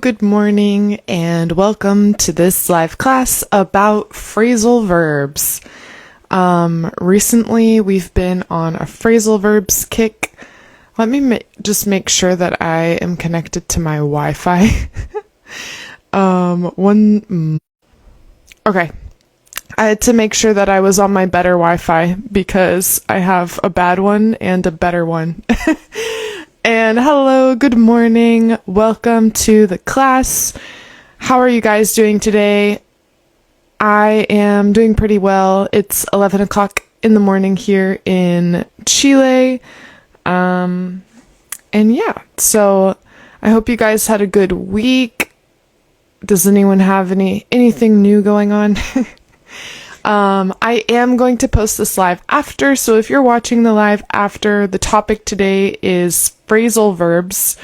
good morning, and welcome to this live class about phrasal verbs. Recently we've been on a phrasal verbs kick. Let me just make sure that I am connected to my Wi-Fi. Okay. I had to make sure that I was on my better Wi-Fi because I have a bad one and a better one. And hello, good morning. Welcome to the class. How are you guys doing today? I am doing pretty well. It's 11 o'clock in the morning here in Chile. And yeah, so I hope you guys had a good week. Does anyone have anything new going on? I am going to post this live after, so if you're watching the live after, the topic today is phrasal verbs.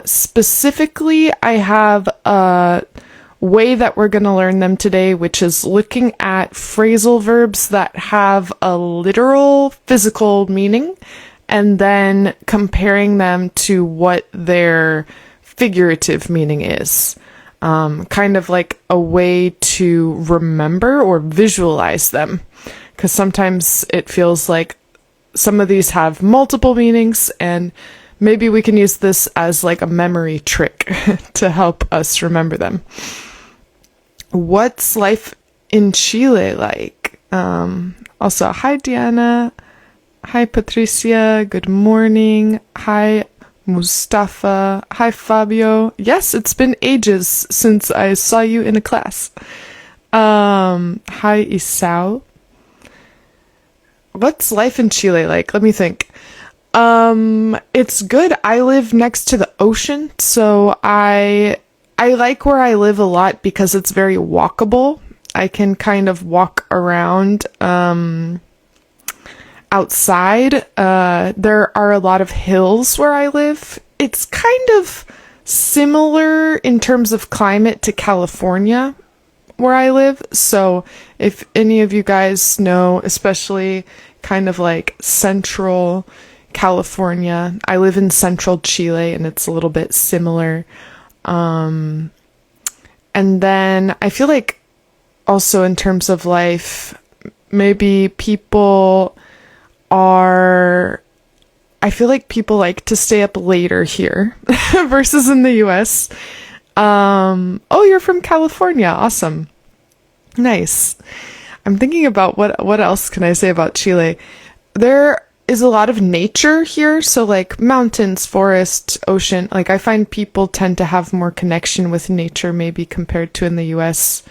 Specifically, I have a way that we're going to learn them today, which is looking at phrasal verbs that have a literal physical meaning, and then comparing them to what their figurative meaning is. Kind of like a way to remember or visualize them, because sometimes it feels like some of these have multiple meanings, and maybe we can use this as like a memory trick to help us remember them. What's life in Chile like? Also, hi Diana, hi Patricia, good morning, hi Mustafa, hi Fabio. Yes, it's been ages since I saw you in a class. Hi Isao. What's life in Chile like? Let me think. It's good. I live next to the ocean, so I like where I live a lot because it's very walkable. I can kind of walk around outside. There are a lot of hills where I live. It's kind of similar in terms of climate to California where I live. So if any of you guys know, especially kind of like central California, I live in central Chile and it's a little bit similar. And then I feel like also in terms of life, maybe I feel like people like to stay up later here versus in the US. Oh, you're from California. Awesome. Nice. I'm thinking about what else can I say about Chile? There is a lot of nature here. So like mountains, forest, ocean. Like I find people tend to have more connection with nature maybe compared to in the US.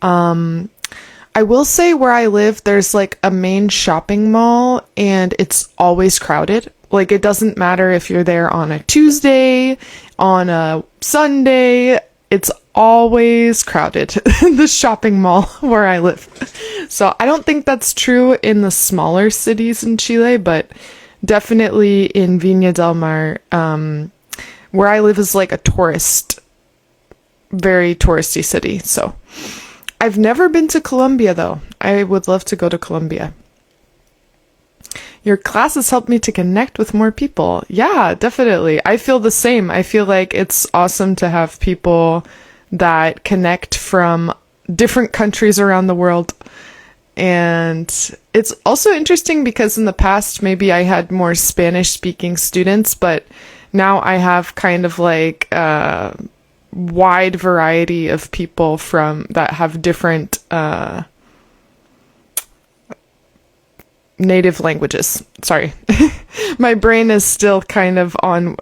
I will say where I live, there's like a main shopping mall and it's always crowded. Like it doesn't matter if you're there on a Tuesday, on a Sunday, it's always crowded. The shopping mall where I live. So I don't think that's true in the smaller cities in Chile, but definitely in Viña del Mar, where I live is like a very touristy city. So I've never been to Colombia, though. I would love to go to Colombia. Your class has helped me to connect with more people. Yeah, definitely. I feel the same. I feel like it's awesome to have people that connect from different countries around the world. And it's also interesting because in the past, maybe I had more Spanish-speaking students, but now I have kind of like wide variety of people that have different native languages. Sorry. My brain is still kind of on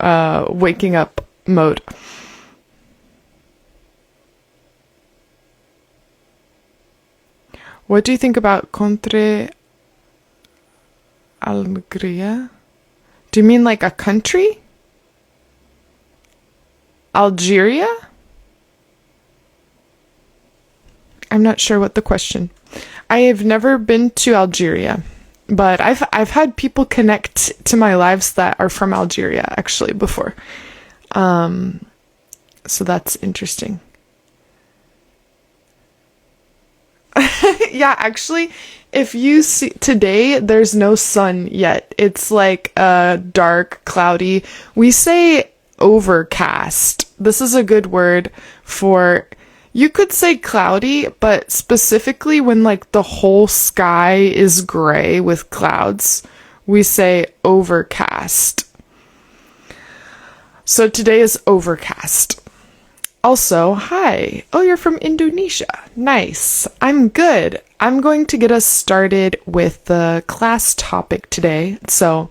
waking up mode. What do you think about Contre Alegria? Do you mean like a country? Algeria? I'm not sure what the question. I have never been to Algeria, but I've had people connect to my lives that are from Algeria actually before. So that's interesting. Yeah, actually, if you see today, there's no sun yet. It's like dark, cloudy. We say overcast This is a good word for, you could say cloudy, but specifically when like the whole sky is gray with clouds, we say overcast. So today is overcast. Also, hi. Oh, you're from Indonesia. Nice. I'm good. I'm going to get us started with the class topic today. So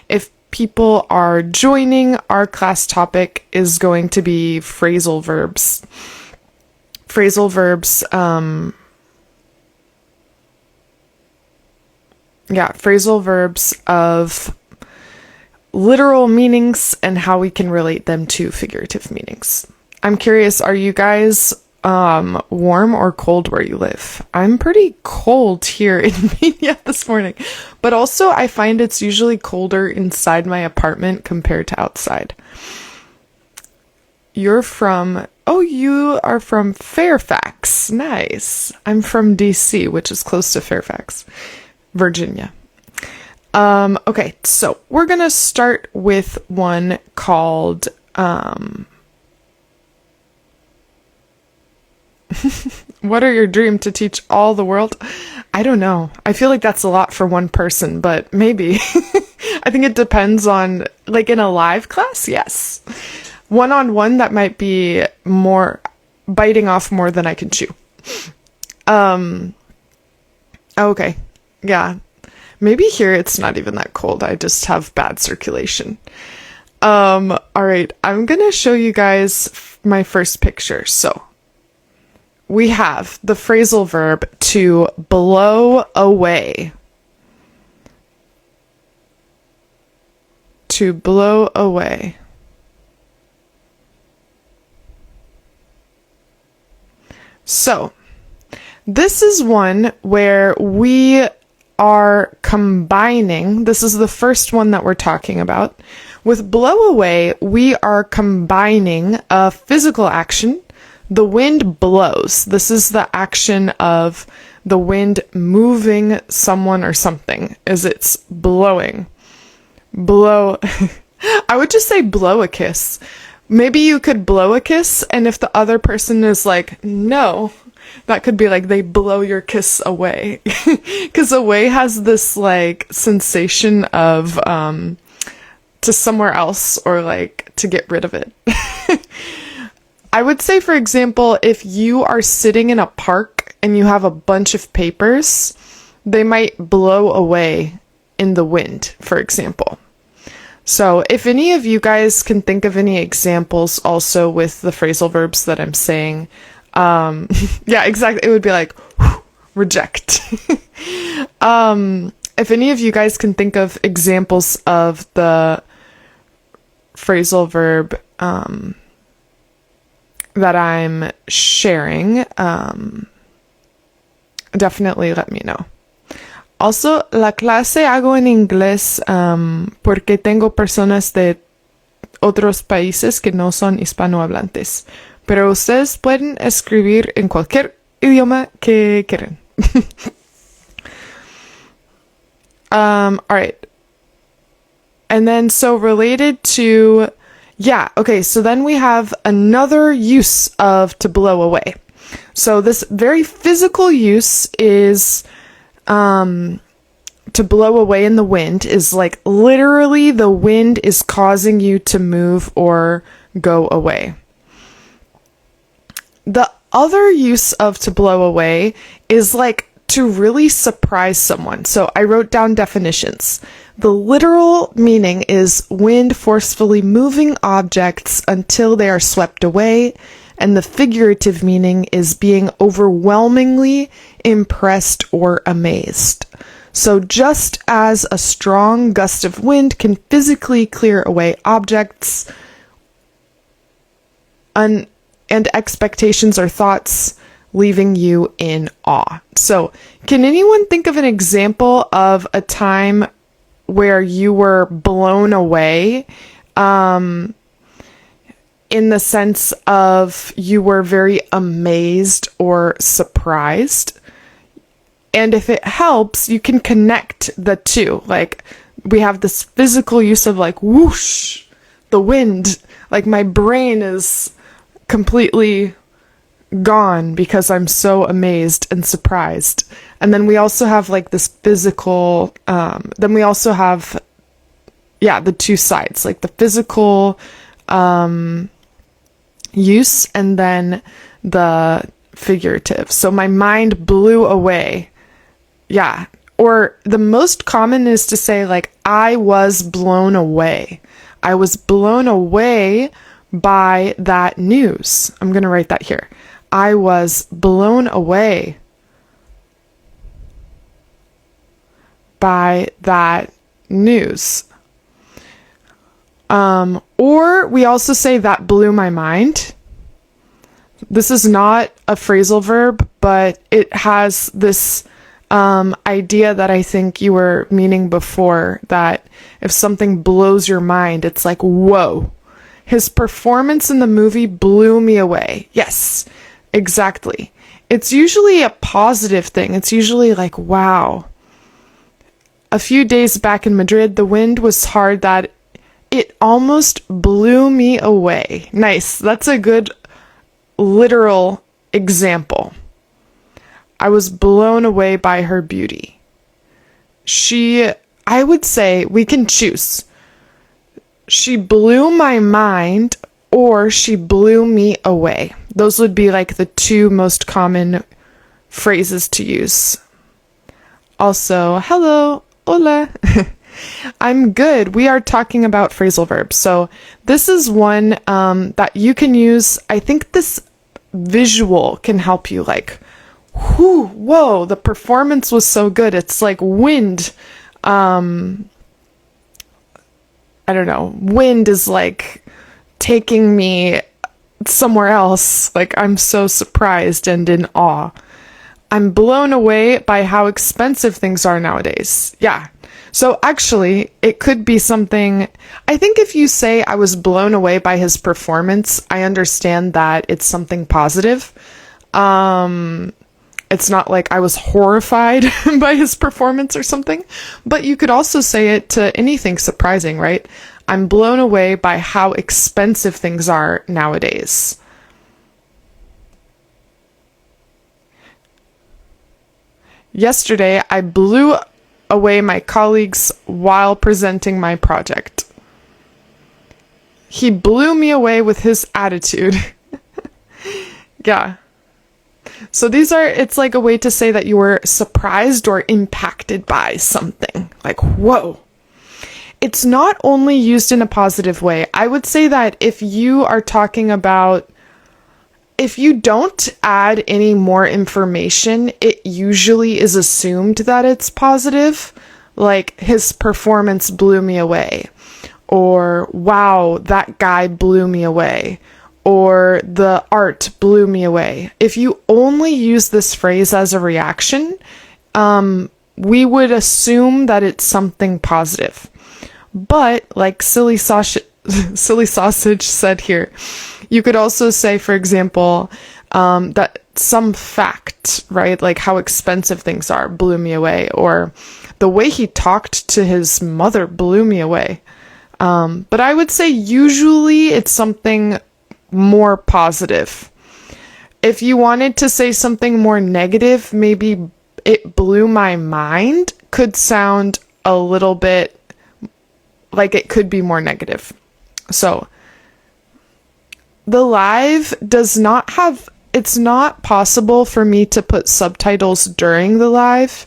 if people are joining, our class topic is going to be phrasal verbs. Phrasal verbs, phrasal verbs of literal meanings and how we can relate them to figurative meanings. I'm curious, are you guys warm or cold where you live? I'm pretty cold here in Mania this morning, but also I find it's usually colder inside my apartment compared to outside. You are from Fairfax. Nice. I'm from DC, which is close to Fairfax, Virginia. Okay, so we're gonna start with one called what are your dreams to teach all the world? I don't know. I feel like that's a lot for one person, but maybe. I think it depends on, like in a live class, yes. One-on-one, that might be more, biting off more than I can chew. Okay. Yeah. Maybe here it's not even that cold. I just have bad circulation. All right. I'm going to show you guys my first picture. So we have the phrasal verb to blow away. To blow away. So this is one where we are combining, this is the first one that we're talking about. With blow away, we are combining a physical action. The wind blows. This is the action of the wind moving someone or something, as it's blowing. Blow. I would just say blow a kiss. Maybe you could blow a kiss, and if the other person is like, no, that could be like they blow your kiss away. Because away has this like sensation of to somewhere else or like to get rid of it. I would say, for example, if you are sitting in a park and you have a bunch of papers, they might blow away in the wind, for example. So if any of you guys can think of any examples also with the phrasal verbs that I'm saying, yeah, exactly. It would be like, whew, reject. If any of you guys can think of examples of the phrasal verb that I'm sharing, definitely let me know. Also, la clase hago en inglés porque tengo personas de otros países que no son hispanohablantes. Pero ustedes pueden escribir en cualquier idioma que quieran. All right. And then, so related to, yeah, okay, so then we have another use of to blow away. So this very physical use is to blow away in the wind, is like literally the wind is causing you to move or go away. The other use of to blow away is like to really surprise someone. So I wrote down definitions. The literal meaning is wind forcefully moving objects until they are swept away, and the figurative meaning is being overwhelmingly impressed or amazed. So just as a strong gust of wind can physically clear away objects, and expectations or thoughts, leaving you in awe. So can anyone think of an example of a time where you were blown away, in the sense of you were very amazed or surprised? And if it helps, you can connect the two. Like, we have this physical use of like whoosh, the wind. Like my brain is completely gone because I'm so amazed and surprised. And then we also have like this physical, then we also have, the two sides, like the physical use and then the figurative. So my mind blew away. Yeah. Or the most common is to say like, I was blown away. I was blown away by that news. I'm going to write that here. I was blown away by that news. Or we also say that blew my mind. This is not a phrasal verb, but it has this idea that I think you were meaning before, that if something blows your mind, it's like, whoa, his performance in the movie blew me away. Yes, exactly. It's usually a positive thing. It's usually like, wow. A few days back in Madrid, the wind was hard that it almost blew me away. Nice. That's a good literal example. I was blown away by her beauty. I would say we can choose. She blew my mind or she blew me away. Those would be like the two most common phrases to use. Also, hello, hola. I'm good. We are talking about phrasal verbs. So this is one that you can use. I think this visual can help you, like, whoa, the performance was so good. It's like wind. I don't know. Wind is like taking me somewhere else. Like I'm so surprised and in awe. I'm blown away by how expensive things are nowadays. Yeah. So actually, it could be something, I think if you say I was blown away by his performance, I understand that it's something positive. It's not like I was horrified by his performance or something, but you could also say it to anything surprising, right? I'm blown away by how expensive things are nowadays. Yesterday, I blew away my colleagues while presenting my project. He blew me away with his attitude. Yeah. So it's like a way to say that you were surprised or impacted by something. Like, whoa. It's not only used in a positive way. I would say that if you are talking about, if you don't add any more information, it usually is assumed that it's positive. Like, his performance blew me away. Or, wow, that guy blew me away. Or the art blew me away. If you only use this phrase as a reaction, we would assume that it's something positive. But like silly sausage said here, you could also say, for example, that some fact, right, like how expensive things are, blew me away, or the way he talked to his mother blew me away. But I would say usually it's something more positive. If you wanted to say something more negative, maybe it blew my mind could sound a little bit like it could be more negative. So the live does not have, it's not possible for me to put subtitles during the live.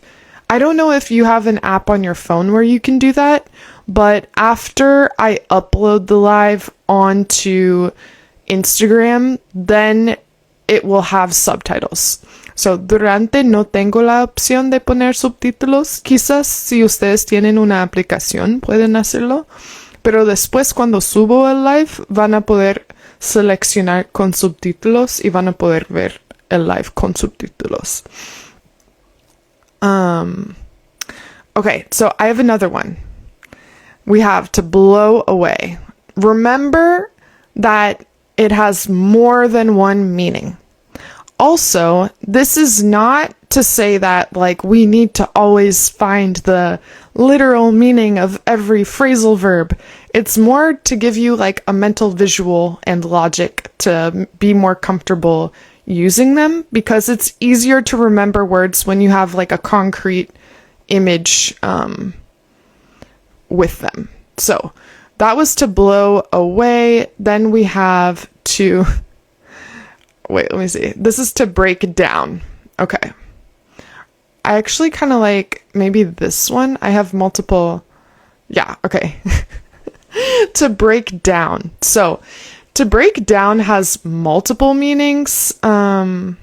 I don't know if you have an app on your phone where you can do that, but after I upload the live onto Instagram, then it will have subtitles. So, durante no tengo la opción de poner subtítulos. Quizás si ustedes tienen una aplicación pueden hacerlo, pero después cuando subo el live van a poder seleccionar con subtítulos y van a poder ver el live con subtítulos. Okay, so I have another one. We have to blow away. Remember that it has more than one meaning. Also, this is not to say that like we need to always find the literal meaning of every phrasal verb. It's more to give you like a mental visual and logic to be more comfortable using them, because it's easier to remember words when you have like a concrete image with them. So that was to blow away. Then we have to wait, let me see. This is to break down. Okay. I actually kind of like maybe this one. I have multiple. Yeah, okay. To break down. So, to break down has multiple meanings. To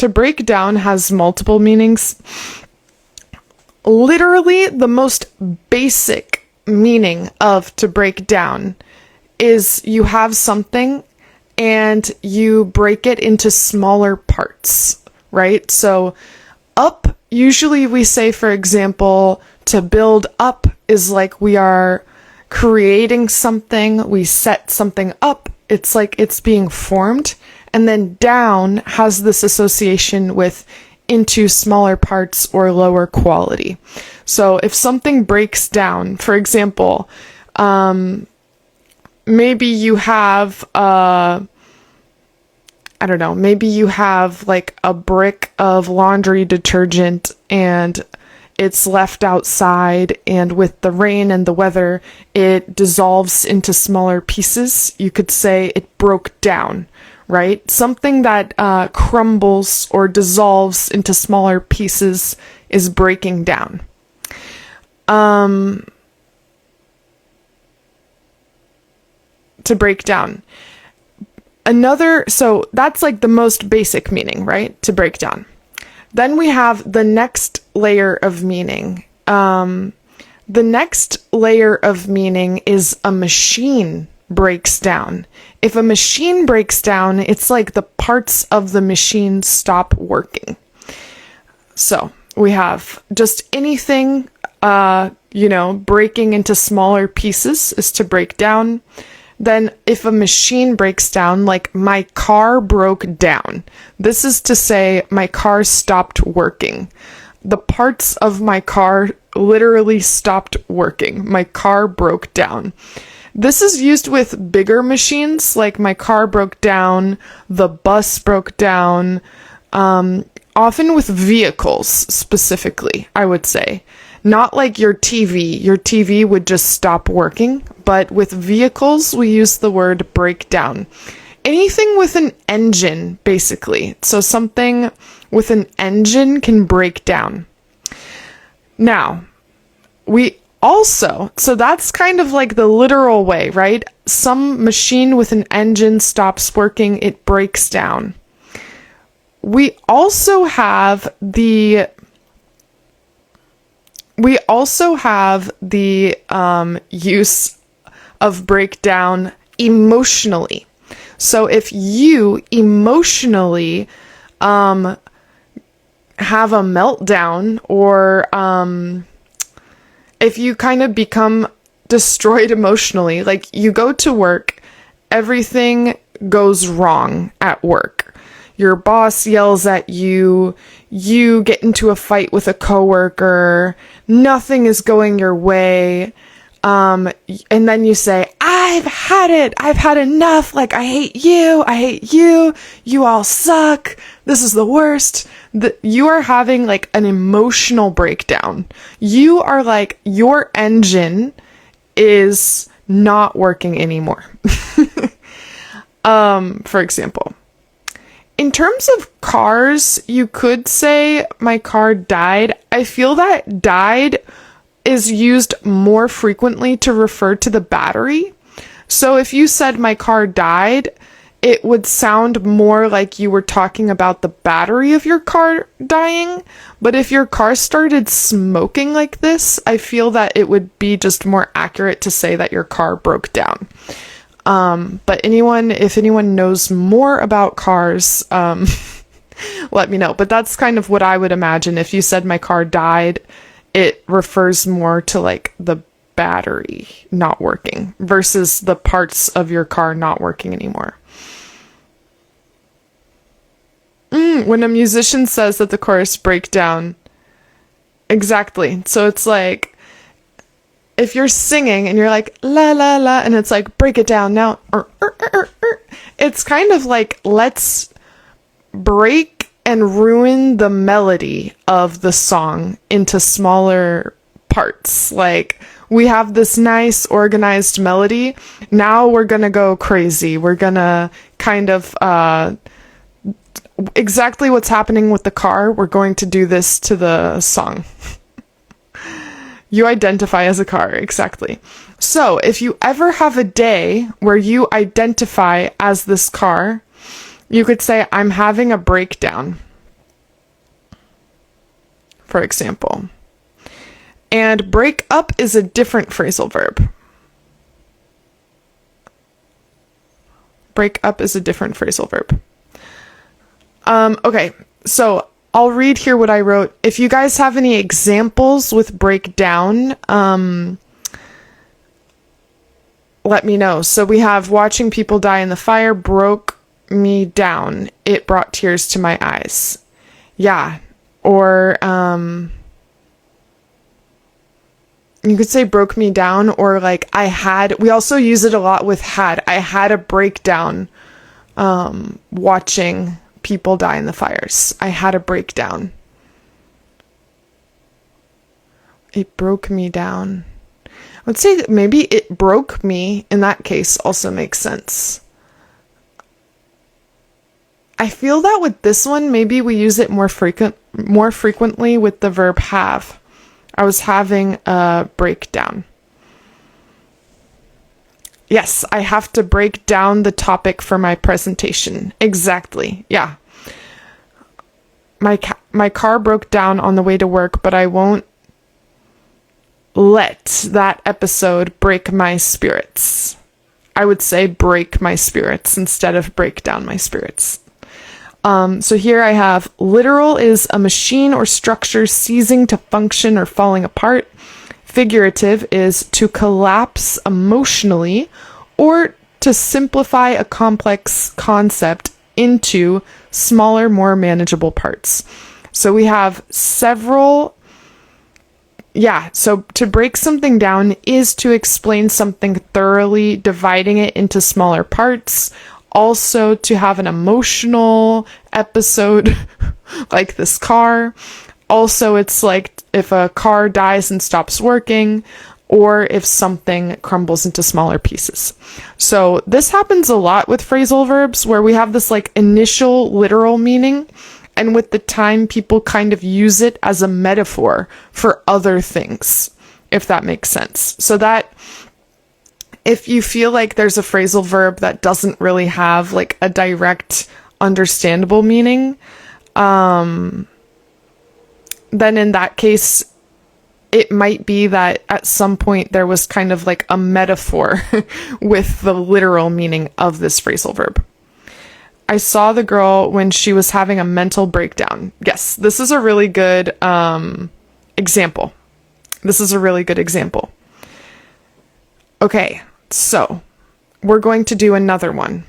break down has multiple meanings. Literally, the most basic meaning of to break down is you have something and you break it into smaller parts, right? So up, usually we say, for example, to build up is like we are creating something, we set something up, it's like it's being formed. And then down has this association with into smaller parts or lower quality. So if something breaks down, for example, maybe you have I don't know, maybe you have like a brick of laundry detergent and it's left outside, and with the rain and the weather, it dissolves into smaller pieces. You could say it broke down, right? Something that crumbles or dissolves into smaller pieces is breaking down. To break down. So that's like the most basic meaning, right? To break down. Then we have the next layer of meaning. The next layer of meaning is a machine breaks down. If a machine breaks down, it's like the parts of the machine stop working. So we have just anything, breaking into smaller pieces is to break down. Then if a machine breaks down, like my car broke down, this is to say my car stopped working. The parts of my car literally stopped working. My car broke down. This is used with bigger machines, like my car broke down, the bus broke down, often with vehicles specifically, I would say. Not like your TV. Your TV would just stop working. But with vehicles, we use the word breakdown. Anything with an engine, basically. So something with an engine can break down. Now, so that's kind of like the literal way, right? Some machine with an engine stops working, it breaks down. We also have the use of breakdown emotionally. So if you emotionally have a meltdown, or if you kind of become destroyed emotionally, like you go to work, everything goes wrong at work. Your boss yells at you, you get into a fight with a coworker, nothing is going your way, and then you say, I've had it, I've had enough, like I hate you, you all suck, this is the worst. You are having like an emotional breakdown. You are like, your engine is not working anymore. For example. In terms of cars, you could say my car died. I feel that died is used more frequently to refer to the battery. So if you said my car died, it would sound more like you were talking about the battery of your car dying. But if your car started smoking like this, I feel that it would be just more accurate to say that your car broke down. But if anyone knows more about cars, let me know. But that's kind of what I would imagine. If you said my car died, it refers more to like the battery not working versus the parts of your car not working anymore. when a musician says that the chorus break down. Exactly. So it's like, if you're singing and you're like, la, la, la, and it's like, break it down now. It's kind of like, let's break and ruin the melody of the song into smaller parts. Like, we have this nice organized melody. Now we're going to go crazy. We're going to kind of, exactly what's happening with the car. We're going to do this to the song. You identify as a car, exactly. So if you ever have a day where you identify as this car, you could say, I'm having a breakdown, for example. And break up is a different phrasal verb. Break up is a different phrasal verb. Okay, so I'll read here what I wrote. If you guys have any examples with breakdown, let me know. So we have watching people die in the fire broke me down. It brought tears to my eyes. Yeah. Or, you could say broke me down, or like we also use it a lot with had. I had a breakdown, watching people die in the fires. I had a breakdown. It broke me down. I would say that maybe it broke me in that case also makes sense. I feel that with this one, maybe we use it more frequently with the verb have. I was having a breakdown. Yes, I have to break down the topic for my presentation. Exactly. Yeah. My car broke down on the way to work, but I won't let that episode break my spirits. I would say break my spirits instead of break down my spirits. So here I have literal is a machine or structure ceasing to function or falling apart. Figurative is to collapse emotionally or to simplify a complex concept into smaller, more manageable parts. So we have several. Yeah, so to break something down is to explain something thoroughly, dividing it into smaller parts. Also to have an emotional episode like this car. Also, it's like if a car dies and stops working, or if something crumbles into smaller pieces. So this happens a lot with phrasal verbs where we have this like initial literal meaning, and with the time people kind of use it as a metaphor for other things, if that makes sense. So that if you feel like there's a phrasal verb that doesn't really have like a direct understandable meaning, then in that case, it might be that at some point there was kind of like a metaphor with the literal meaning of this phrasal verb. I saw the girl when she was having a mental breakdown. Yes, this is a really good example. This is a really good example. Okay, so we're going to do another one.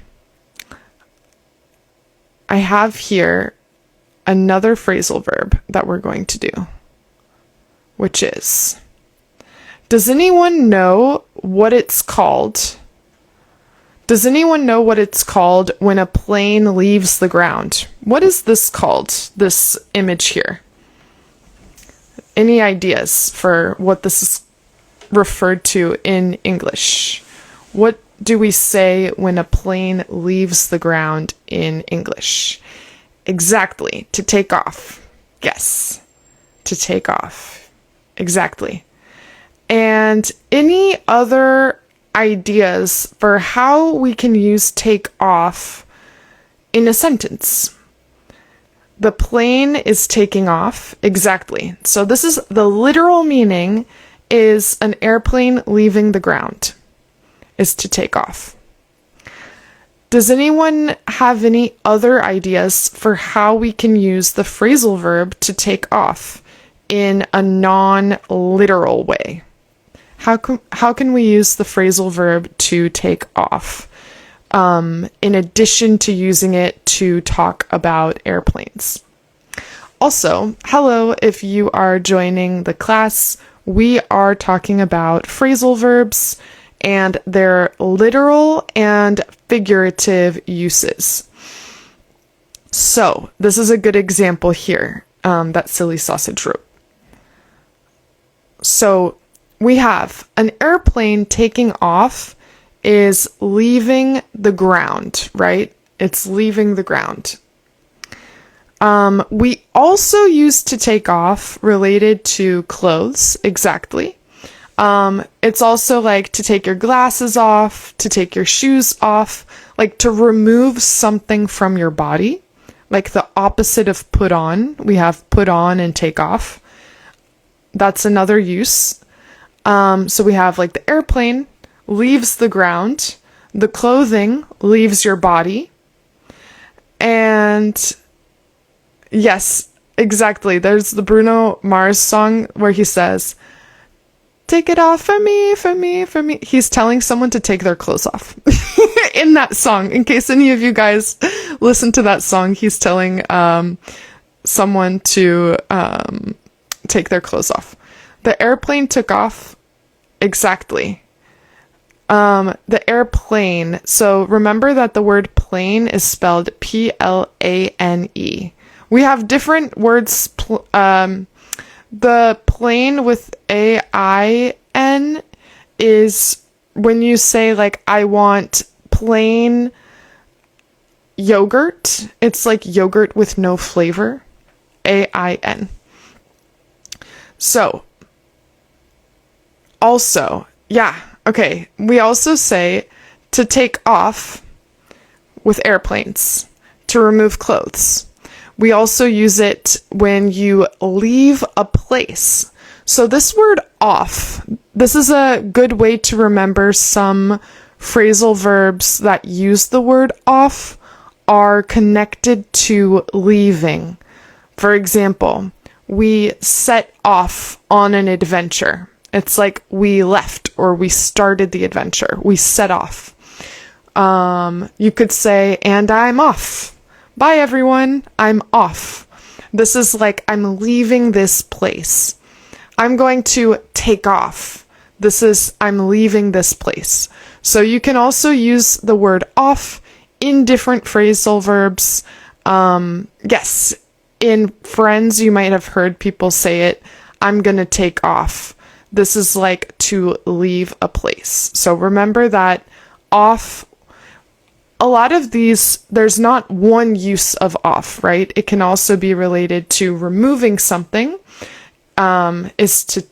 I have here another phrasal verb that we're going to do, which is, does anyone know what it's called? Does anyone know what it's called when a plane leaves the ground? What is this called, this image here? Any ideas for what this is referred to in English? What do we say when a plane leaves the ground in English? Exactly, to take off. Yes, to take off. Exactly. And any other ideas for how we can use take off in a sentence? The plane is taking off. Exactly. So this is the literal meaning is an airplane leaving the ground is to take off. Does anyone have any other ideas for how we can use the phrasal verb to take off in a non-literal way? How can we use the phrasal verb to take off? in addition to using it to talk about airplanes. Also, hello, if you are joining the class, we are talking about phrasal verbs and their literal and figurative uses. So, this is a good example here that Silly Sausage wrote. So, we have an airplane taking off is leaving the ground, right? It's leaving the ground. We also use to take off related to clothes, exactly. It's also like to take your glasses off, to take your shoes off, like to remove something from your body, like the opposite of put on. We have put on and take off. That's another use. So we have like the airplane leaves the ground, the clothing leaves your body, and yes, exactly. There's the Bruno Mars song where he says, "Take it off for me, for me, for me." He's telling someone to take their clothes off in that song. In case any of you guys listen to that song, he's telling someone to take their clothes off. The airplane took off. Exactly. The airplane. So remember that the word plane is spelled Plane. We have different words. The plane with AIN is when you say like, I want plain yogurt. It's like yogurt with no flavor. AIN. So, also, yeah, okay. We also say to take off with airplanes, to remove clothes. We also use it when you leave a place. So this word off, this is a good way to remember some phrasal verbs that use the word off are connected to leaving. For example, we set off on an adventure. It's like we left or we started the adventure. We set off. You could say, and I'm off. Bye everyone, I'm off. This is like I'm leaving this place. I'm going to take off. This is I'm leaving this place. So you can also use the word off in different phrasal verbs. Yes, in Friends you might have heard people say it, I'm gonna take off. This is like to leave a place. So remember that off, a lot of these, there's not one use of off, right? It can also be related to removing something, is to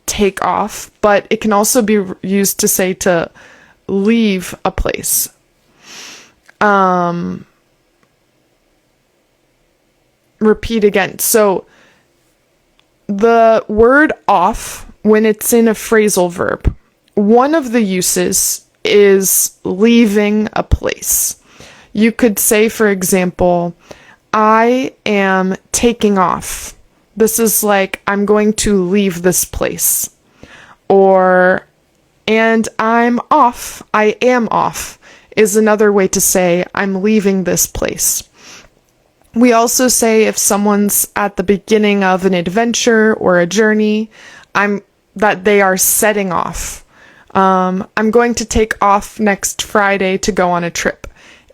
take off, but it can also be used to say to leave a place. Repeat again. So the word off, when it's in a phrasal verb, one of the uses is leaving a place. You could say, for example, I am taking off. This is like, I'm going to leave this place. Or, and I'm off. I am off is another way to say, I'm leaving this place. We also say if someone's at the beginning of an adventure or a journey, that they are setting off. I'm going to take off next Friday to go on a trip.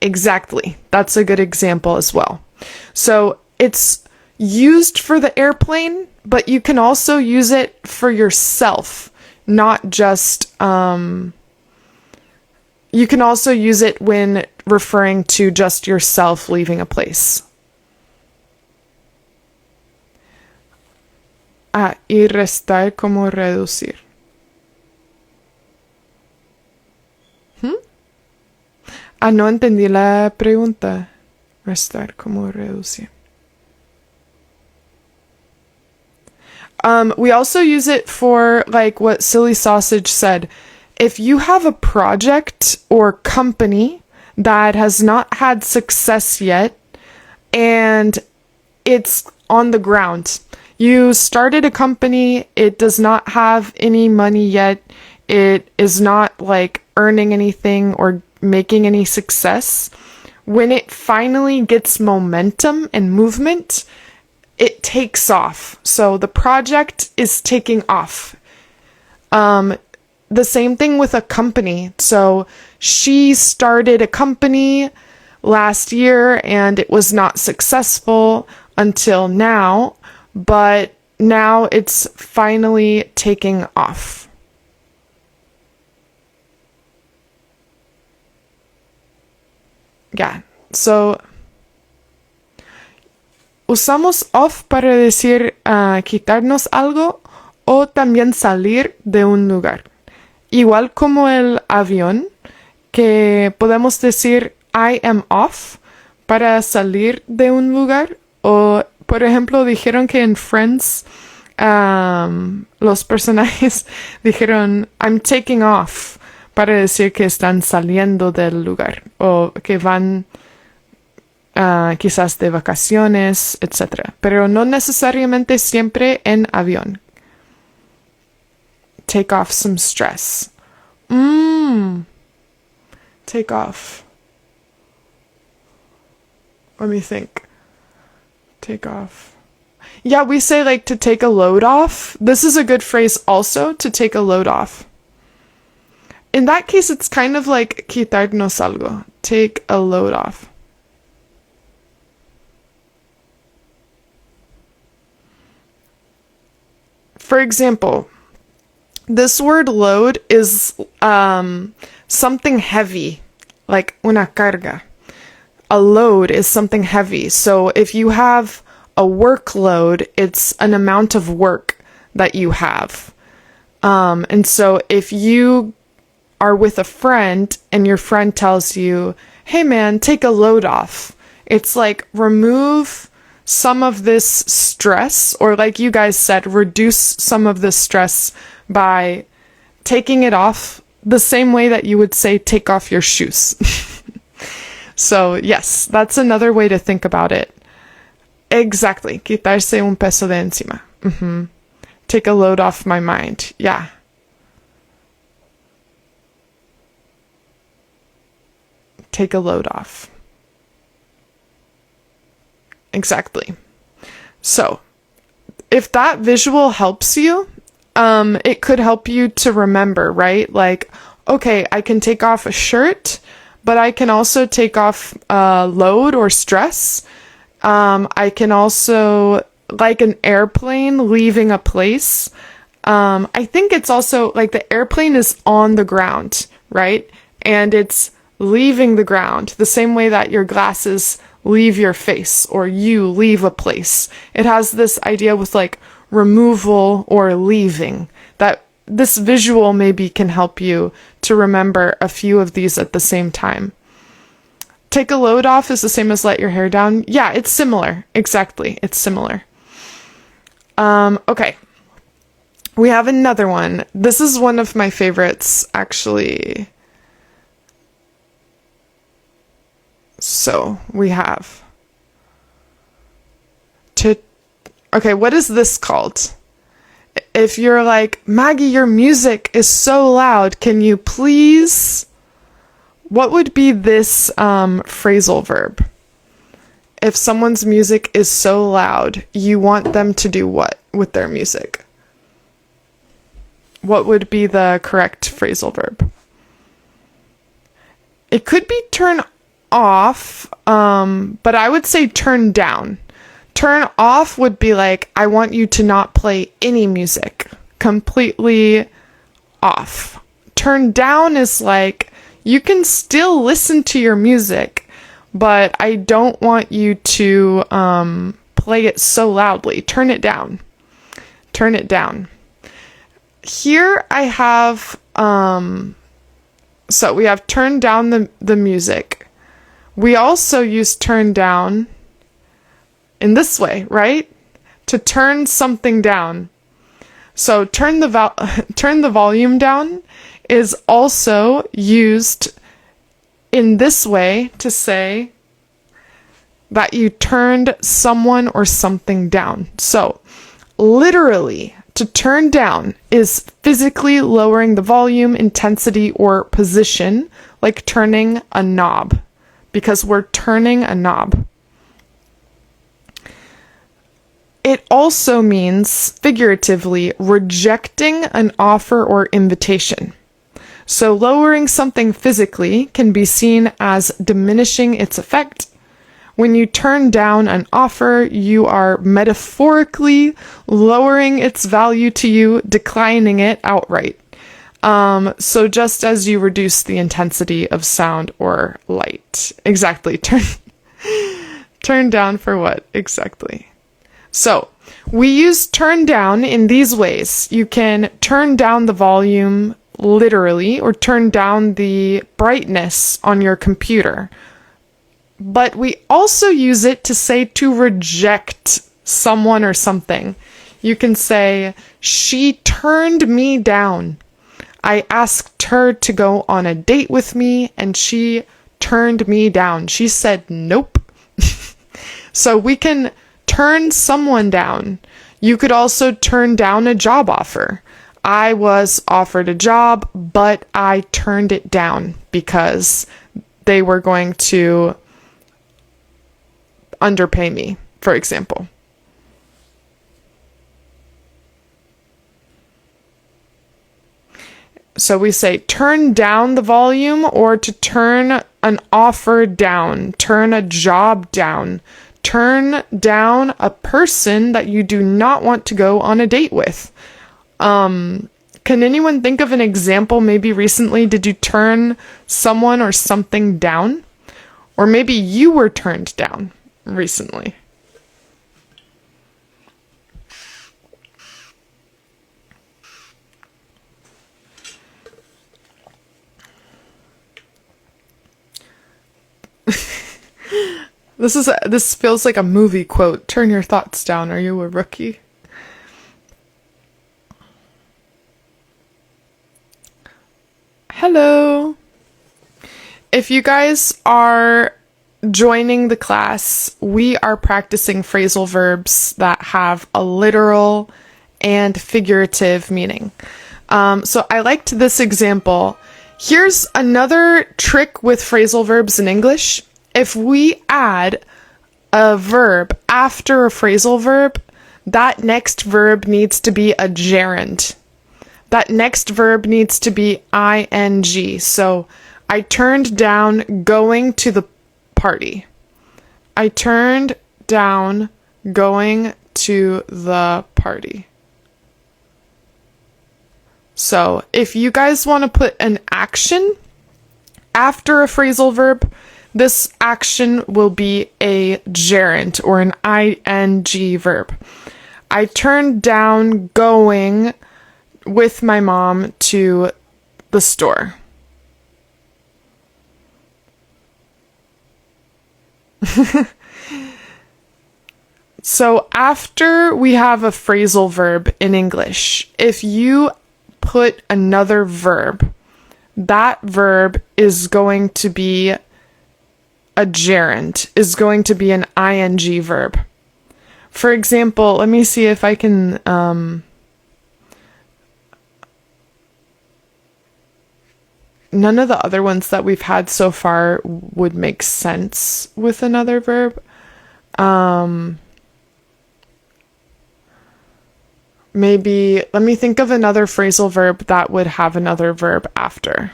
Exactly. That's a good example as well. So it's used for the airplane, but you can also use it for yourself, not just, you can also use it when referring to just yourself leaving a place. Y restar como reducir. No entendí la pregunta. Restar como reducir. We also use it for, like what Silly Sausage said. If you have a project or company that has not had success yet, and it's on the ground, you started a company, it does not have any money yet, it is not like earning anything or making any success, when it finally gets momentum and movement, it takes off. So the project is taking off. The same thing with a company. So she started a company last year and it was not successful until now, but now it's finally taking off. Yeah, so usamos off para decir quitarnos algo o también salir de un lugar. Igual como el avión, que podemos decir I am off para salir de un lugar. O, por ejemplo, dijeron que en Friends los personajes dijeron I'm taking off para decir que están saliendo del lugar o que van quizás de vacaciones, etc. Pero no necesariamente siempre en avión. Take off some stress. Take off. Let me think. Take off. Yeah, we say like to take a load off. This is a good phrase also, to take a load off. In that case, it's kind of like quitarnos algo. Take a load off. For example, this word load is something heavy, like una carga. A load is something heavy. So if you have a workload, it's an amount of work that you have. And so if you are with a friend and your friend tells you, hey man, take a load off, it's like remove some of this stress, or like you guys said, reduce some of this stress by taking it off the same way that you would say take off your shoes. So yes, that's another way to think about it. Exactly. Quitarse un peso de encima. Take a load off my mind. Yeah. Take a load off. Exactly. So, if that visual helps you, it could help you to remember, right? Like, okay, I can take off a shirt, but I can also take off load or stress. I can also, like an airplane leaving a place. I think it's also like the airplane is on the ground, right? And it's leaving the ground the same way that your glasses leave your face or you leave a place. It has this idea with like removal or leaving, that this visual maybe can help you to remember a few of these at the same time. Take a load off is the same as let your hair down. Yeah, it's similar. Exactly. It's similar. Okay. We have another one. This is one of my favorites, actually. So we have to, okay, what is this called? If you're like, Maggie, your music is so loud, can you please, what would be this phrasal verb? If someone's music is so loud, you want them to do what with their music? What would be the correct phrasal verb? It could be turn off, but I would say turn down. Turn off would be like, I want you to not play any music. Completely off. Turn down is like, you can still listen to your music, but I don't want you to play it so loudly. Turn it down. Turn it down. Here I have, so we have turn down the music. We also use turn down in this way, right? To turn something down. So turn the volume down is also used in this way to say that you turned someone or something down. So literally, to turn down is physically lowering the volume, intensity, or position, like turning a knob, because we're turning a knob. It also means, figuratively, rejecting an offer or invitation. So lowering something physically can be seen as diminishing its effect. When you turn down an offer, you are metaphorically lowering its value to you, declining it outright. So just as you reduce the intensity of sound or light. Exactly. Turn down for what? Exactly. So, we use turn down in these ways. You can turn down the volume literally, or turn down the brightness on your computer. But we also use it to say to reject someone or something. You can say, she turned me down. I asked her to go on a date with me, and she turned me down. She said nope. So we can turn someone down. You could also turn down a job offer. I was offered a job, but I turned it down because they were going to underpay me, for example. So we say turn down the volume, or to turn an offer down, turn a job down, turn down a person that you do not want to go on a date with. Can anyone think of an example? Maybe recently, did you turn someone or something down? Or maybe you were turned down recently. This feels like a movie quote. Turn your thoughts down. Are you a rookie? Hello. If you guys are joining the class, we are practicing phrasal verbs that have a literal and figurative meaning. So I liked this example. Here's another trick with phrasal verbs in English. If we add a verb after a phrasal verb, that next verb needs to be a gerund. That next verb needs to be ing. So, I turned down going to the party. I turned down going to the party. So, if you guys want to put an action after a phrasal verb, this action will be a gerund or an ing verb. I turned down going with my mom to the store. So after we have a phrasal verb in English, if you put another verb, that verb is going to be a gerund, is going to be an ing verb. For example, let me see if I can none of the other ones that we've had so far would make sense with another verb. Maybe, let me think of another phrasal verb that would have another verb after.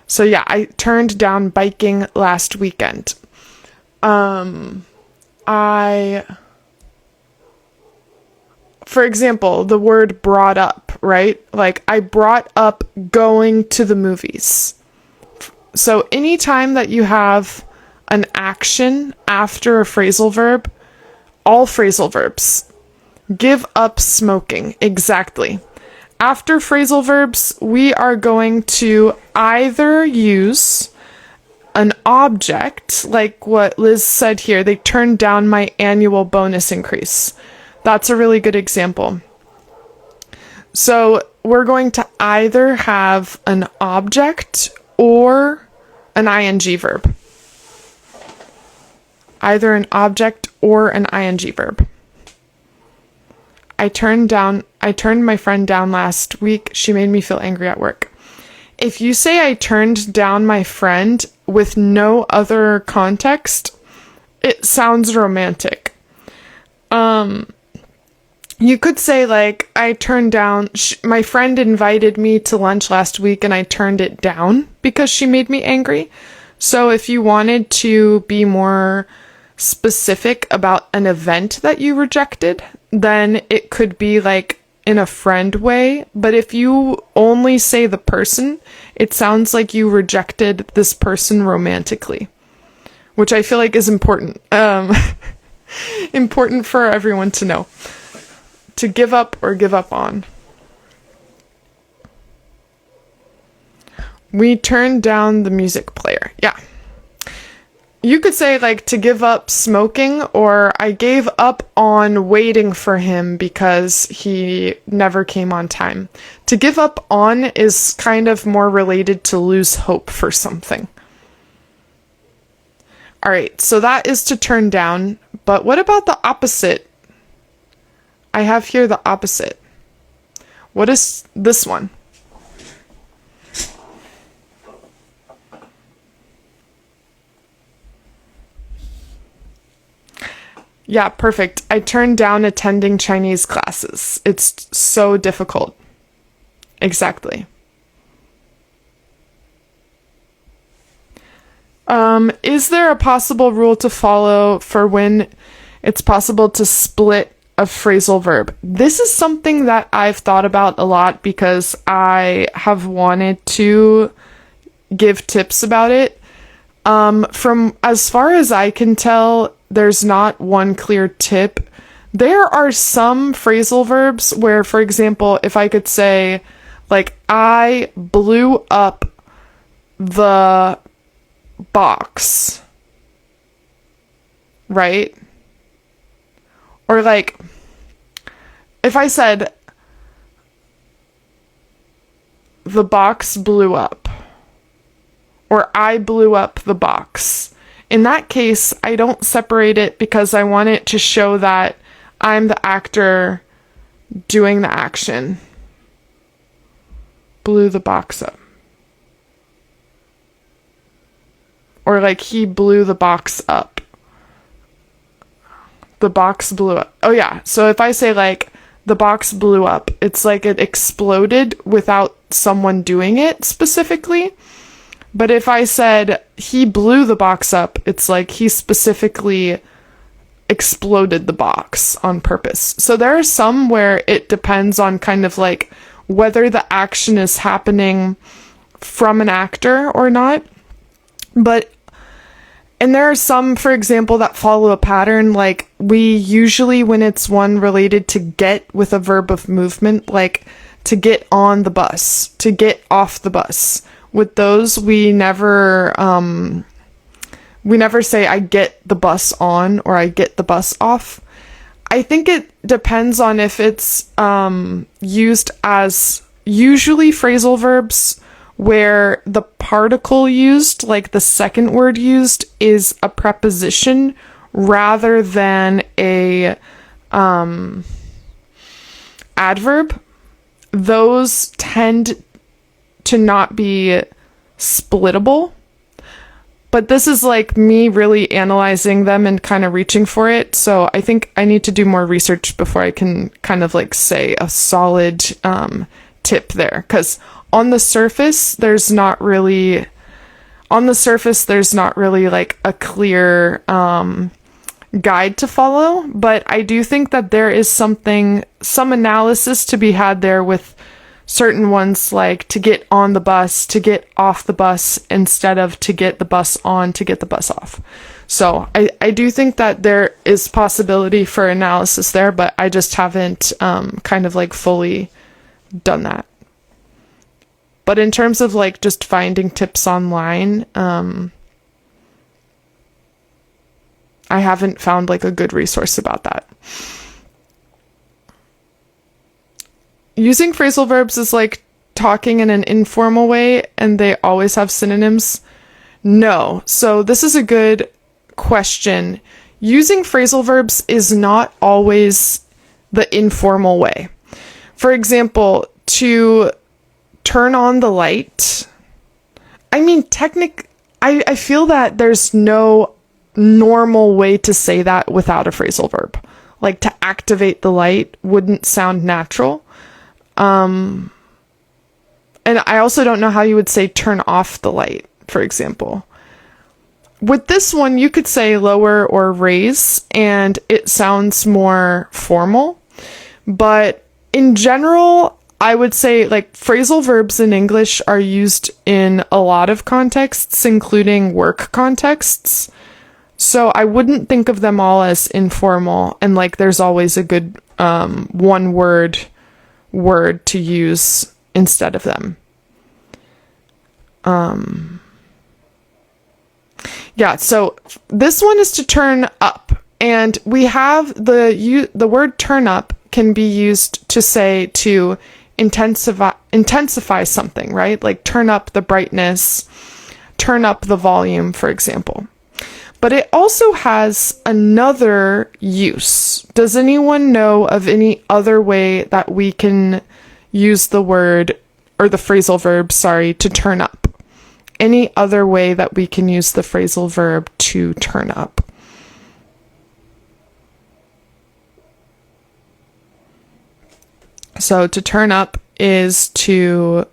So yeah, I turned down biking last weekend. For example, the word brought up, right? Like, I brought up going to the movies. So anytime that you have an action after a phrasal verb, all phrasal verbs, give up smoking, exactly. After phrasal verbs, we are going to either use an object, like what Liz said here, they turned down my annual bonus increase. That's a really good example. So we're going to either have an object or an ing verb. Either an object or an ing verb. I turned my friend down last week. She made me feel angry at work. If you say I turned down my friend with no other context, it sounds romantic. You could say like, I turned down, my friend invited me to lunch last week and I turned it down because she made me angry. So if you wanted to be more specific about an event that you rejected, then it could be like in a friend way. But if you only say the person, it sounds like you rejected this person romantically, which I feel like is important. Important for everyone to know. To give up or give up on. We turned down the music player. Yeah. You could say like to give up smoking, or I gave up on waiting for him because he never came on time. To give up on is kind of more related to lose hope for something. All right, so that is to turn down. But what about the opposite? I have here the opposite. What is this one? Yeah, perfect. I turned down attending Chinese classes. It's so difficult. Exactly. Is there a possible rule to follow for when it's possible to split a phrasal verb? This is something that I've thought about a lot because I have wanted to give tips about it. From as far as I can tell, there's not one clear tip. There are some phrasal verbs where, for example, if I could say, like, I blew up the box, right? Or like, if I said, the box blew up, or I blew up the box, in that case, I don't separate it because I want it to show that I'm the actor doing the action. Blew the box up. Or like, he blew the box up. The box blew up. Oh yeah, so if I say like, the box blew up, it's like it exploded without someone doing it specifically. But if I said, he blew the box up, it's like he specifically exploded the box on purpose. So there are some where it depends on kind of like whether the action is happening from an actor or not. And there are some, for example, that follow a pattern. Like, we usually, when it's one related to get with a verb of movement, like to get on the bus, to get off the bus. With those, we never say I get the bus on or I get the bus off. I think it depends on if it's used as usually phrasal verbs where the particle used, like the second word used, is a preposition rather than a adverb. Those tend to not be splittable. But this is like me really analyzing them and kind of reaching for it. So I think I need to do more research before I can kind of like say a solid tip there. Because on the surface, there's not really like a clear guide to follow. But I do think that there is some analysis to be had there with certain ones, like to get on the bus, to get off the bus, instead of to get the bus on, to get the bus off. So I do think that there is possibility for analysis there, but I just haven't kind of like fully done that. But in terms of like just finding tips online, I haven't found like a good resource about that. Using phrasal verbs is like talking in an informal way and they always have synonyms. No. So this is a good question. Using phrasal verbs is not always the informal way. For example, to turn on the light. I mean, I feel that there's no normal way to say that without a phrasal verb. Like, to activate the light wouldn't sound natural. And I also don't know how you would say turn off the light, for example. With this one, you could say lower or raise, and it sounds more formal. But in general, I would say, like, phrasal verbs in English are used in a lot of contexts, including work contexts. So I wouldn't think of them all as informal, and like there's always a good one word to use instead of them. Yeah, so this one is to turn up, and we have the word turn up can be used to say to intensify something, right? Like turn up the brightness, turn up the volume, for example. But it also has another use. Does anyone know of any other way that we can use the word, or the phrasal verb, to turn up? Any other way that we can use the phrasal verb to turn up? So to turn up is to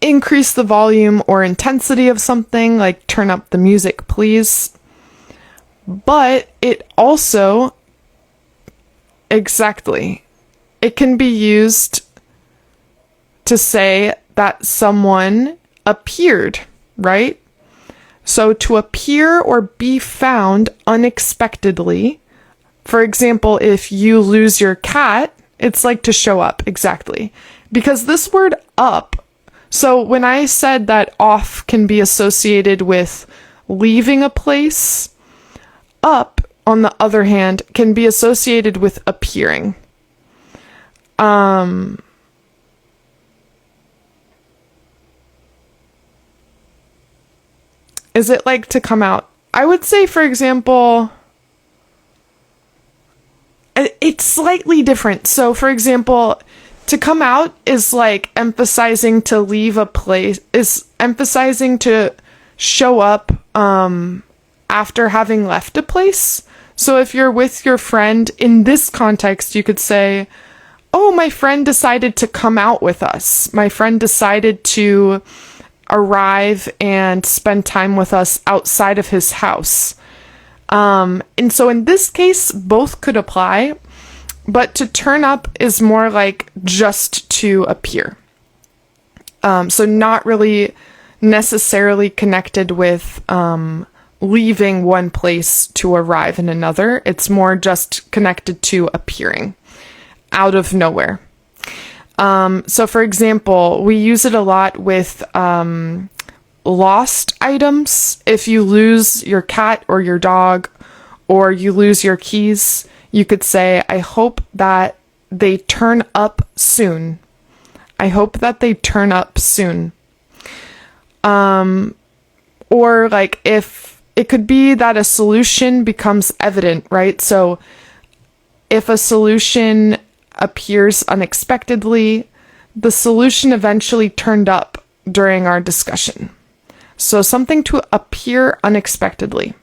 increase the volume or intensity of something, like turn up the music, please. But it also, exactly, it can be used to say that someone appeared, right? So to appear or be found unexpectedly. For example, if you lose your cat, it's like to show up, exactly. Because this word up, so when I said that off can be associated with leaving a place, up, on the other hand, can be associated with appearing. Is it like to come out? I would say, for example, it's slightly different. So, for example, to come out is like emphasizing to leave a place, is emphasizing to show up after having left a place. So if you're with your friend, in this context, you could say, oh, my friend decided to come out with us. My friend decided to arrive and spend time with us outside of his house. And so in this case, both could apply, but to turn up is more like just to appear. So not really necessarily connected with leaving one place to arrive in another. It's more just connected to appearing out of nowhere. So for example, we use it a lot with lost items. If you lose your cat or your dog, or you lose your keys, you could say, I hope that they turn up soon. I hope that they turn up soon. Or like if it could be that a solution becomes evident, right? So if a solution appears unexpectedly, the solution eventually turned up during our discussion. So something to appear unexpectedly.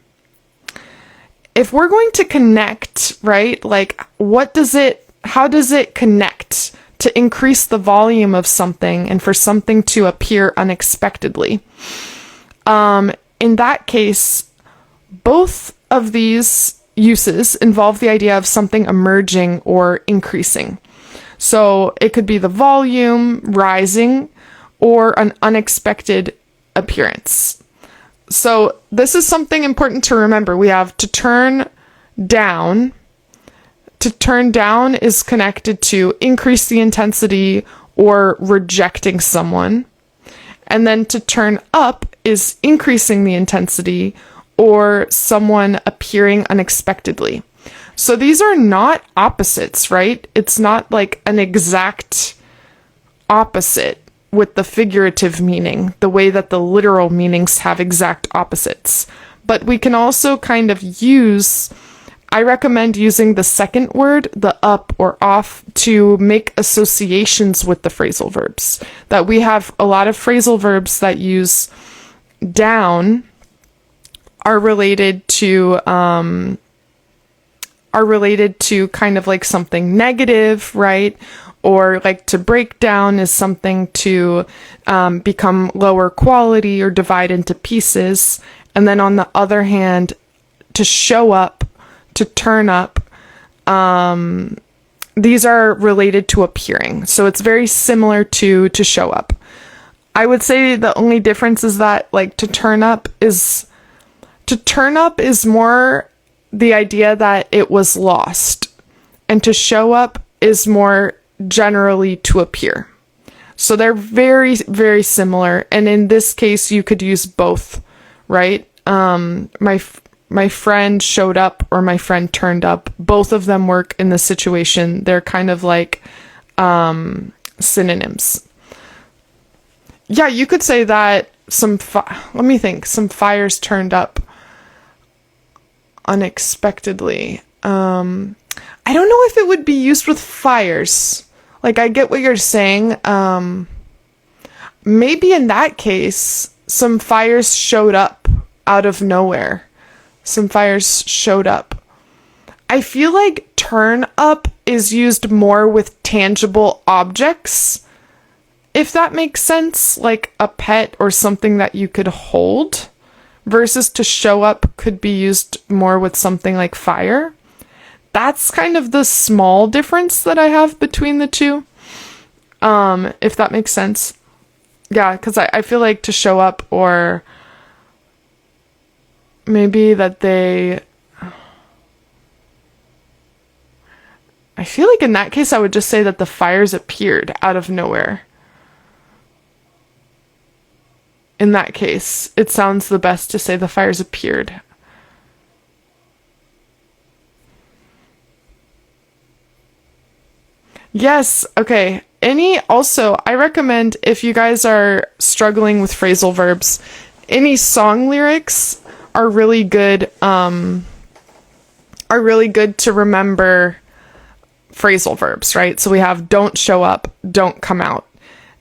If we're going to connect, right, like how does it connect to increase the volume of something and for something to appear unexpectedly? In that case, both of these uses involve the idea of something emerging or increasing. So it could be the volume rising or an unexpected appearance. So this is something important to remember. We have to turn down. To turn down is connected to increase the intensity or rejecting someone. And then to turn up is increasing the intensity or someone appearing unexpectedly. So these are not opposites, right? It's not like an exact opposite with the figurative meaning, the way that the literal meanings have exact opposites. But we can also kind of use I recommend using the second word, the up or off, to make associations with the phrasal verbs. That we have a lot of phrasal verbs that use down are related to kind of like something negative, right? Or like to break down is something to become lower quality or divide into pieces. And then on the other hand, to show up, to turn up, these are related to appearing. So it's very similar to show up. I would say the only difference is that like to turn up is more the idea that it was lost. And to show up is more generally to appear. So they're very, very similar. And in this case, you could use both, right? My friend showed up or my friend turned up. Both of them work in this situation. They're kind of like synonyms. Yeah, you could say that some fires turned up unexpectedly. I don't know if it would be used with fires. Like, I get what you're saying. Maybe in that case, some fires showed up out of nowhere. Some fires showed up. I feel like turn up is used more with tangible objects, if that makes sense, like a pet or something that you could hold, versus to show up could be used more with something like fire. That's kind of the small difference that I have between the two, if that makes sense. Yeah, because I feel like to show up, or maybe that I feel like in that case I would just say that the fires appeared out of nowhere. In that case, it sounds the best to say the fires appeared. Yes, okay. Also, I recommend, if you guys are struggling with phrasal verbs, any song lyrics are really good to remember phrasal verbs, right? So we have don't show up, don't come out.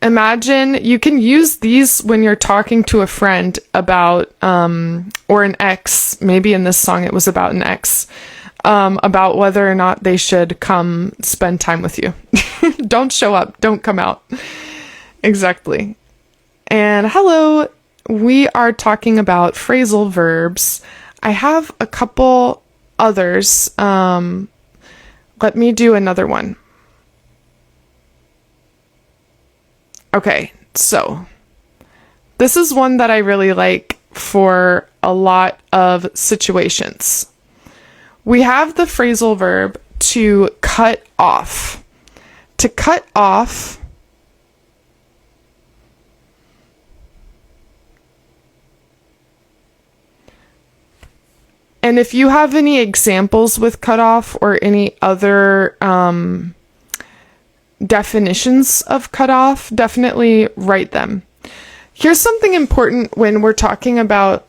Imagine you can use these when you're talking to a friend about, or an ex, maybe in this song it was about an ex, about whether or not they should come spend time with you. Don't show up, don't come out. Exactly. And hello, we are talking about phrasal verbs. I have a couple others. Let me do another one. Okay, so this is one that I really like for a lot of situations. We have the phrasal verb to cut off. To cut off, and if you have any examples with cut off or any other definitions of cut off, definitely write them. Here's something important when we're talking about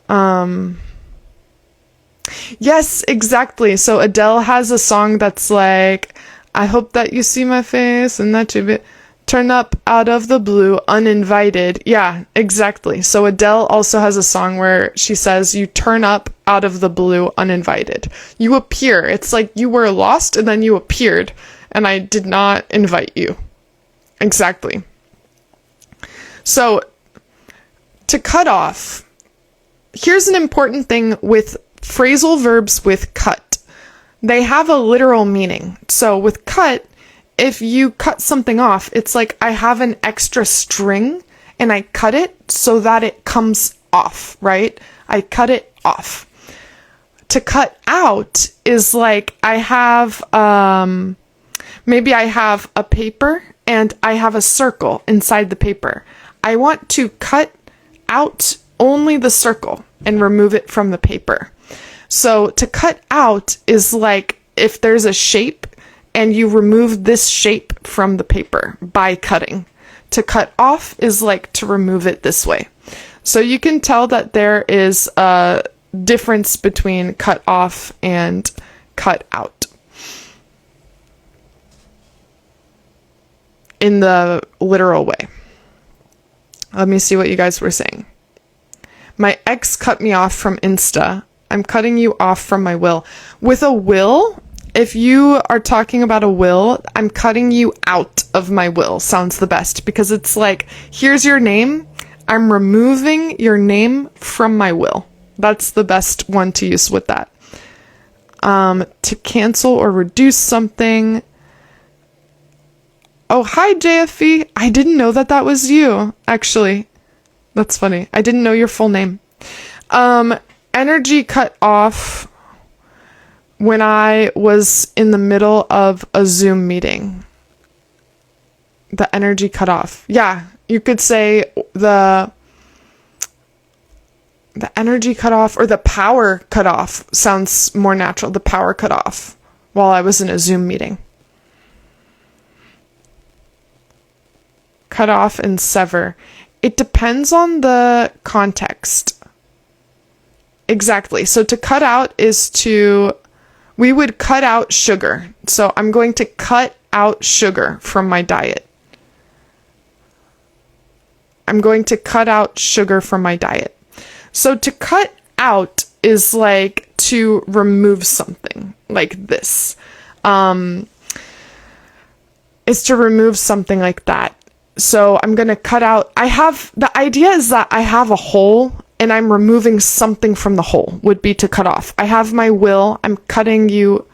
yes, exactly. So Adele has a song that's like, I hope that you see my face and that you turn up out of the blue uninvited. Yeah, exactly. So Adele also has a song where she says you turn up out of the blue uninvited. You appear. It's like you were lost and then you appeared, and I did not invite you. Exactly. So to cut off, here's an important thing with phrasal verbs with cut. They have a literal meaning. So with cut, if you cut something off, it's like I have an extra string and I cut it so that it comes off, right? I cut it off. To cut out is like I have, maybe I have a paper and I have a circle inside the paper. I want to cut out only the circle and remove it from the paper. So to cut out is like if there's a shape and you remove this shape from the paper by cutting. To cut off is like to remove it this way. So you can tell that there is a difference between cut off and cut out. In the literal way. Let me see what you guys were saying. My ex cut me off from Insta. I'm cutting you off from my will. With a will, if you are talking about a will, I'm cutting you out of my will sounds the best, because it's like, here's your name. I'm removing your name from my will. That's the best one to use with that. To cancel or reduce something. Oh, hi, JFE. I didn't know that was you, actually. That's funny. I didn't know your full name. Energy cut off when I was in the middle of a Zoom meeting. The energy cut off. Yeah, you could say the energy cut off, or the power cut off sounds more natural. The power cut off while I was in a Zoom meeting. Cut off and sever. It depends on the context. Exactly. So to cut out is we would cut out sugar. So I'm going to cut out sugar from my diet. I'm going to cut out sugar from my diet. So to cut out is like to remove something, like this. Is to remove something like that. So I'm going to cut out, the idea is that I have a hole and I'm removing something from the hole, would be to cut off. I have my will, I'm cutting you,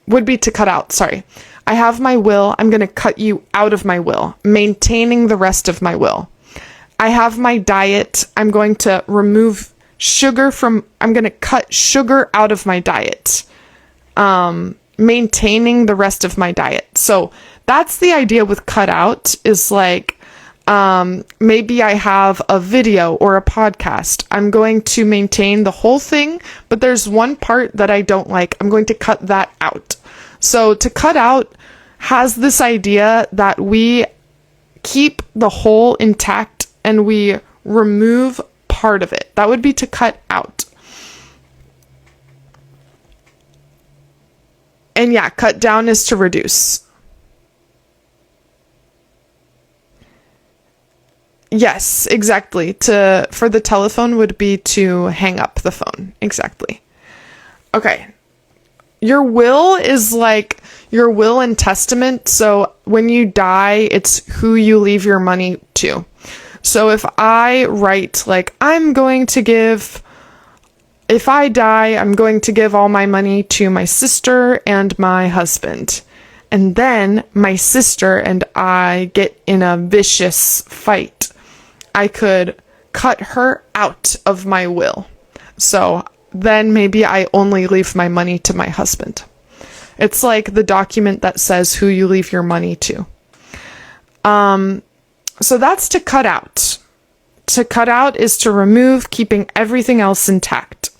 would be to cut out, sorry. I have my will, I'm going to cut you out of my will, maintaining the rest of my will. I have my diet, I'm going to remove sugar I'm going to cut sugar out of my diet, maintaining the rest of my diet. So that's the idea with cut out, is like, maybe I have a video or a podcast. I'm going to maintain the whole thing, but there's one part that I don't like. I'm going to cut that out. So to cut out has this idea that we keep the whole intact and we remove part of it. That would be to cut out. And yeah, cut down is to reduce. Yes, exactly. For the telephone would be to hang up the phone. Exactly. Okay. Your will is like your will and testament. So when you die, it's who you leave your money to. So if I write like, if I die, I'm going to give all my money to my sister and my husband. And then my sister and I get in a vicious fight. I could cut her out of my will. So then maybe I only leave my money to my husband. It's like the document that says who you leave your money to. So that's to cut out. To cut out is to remove, keeping everything else intact.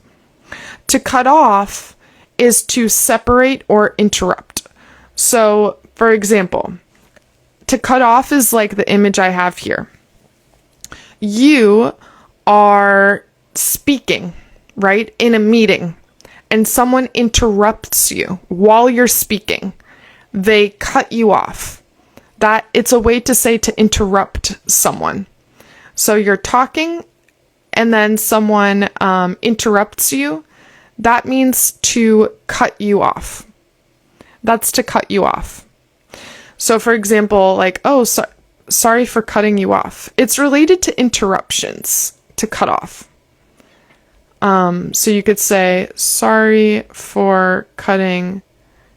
To cut off is to separate or interrupt. So, for example, to cut off is like the image I have here. You are speaking, right, in a meeting, and someone interrupts you while you're speaking. They cut you off. That it's a way to say to interrupt someone. So you're talking and then someone interrupts you. That means to cut you off. That's to cut you off. So for example, like, sorry for cutting you off. It's related to interruptions, to cut off. So you could say, sorry for cutting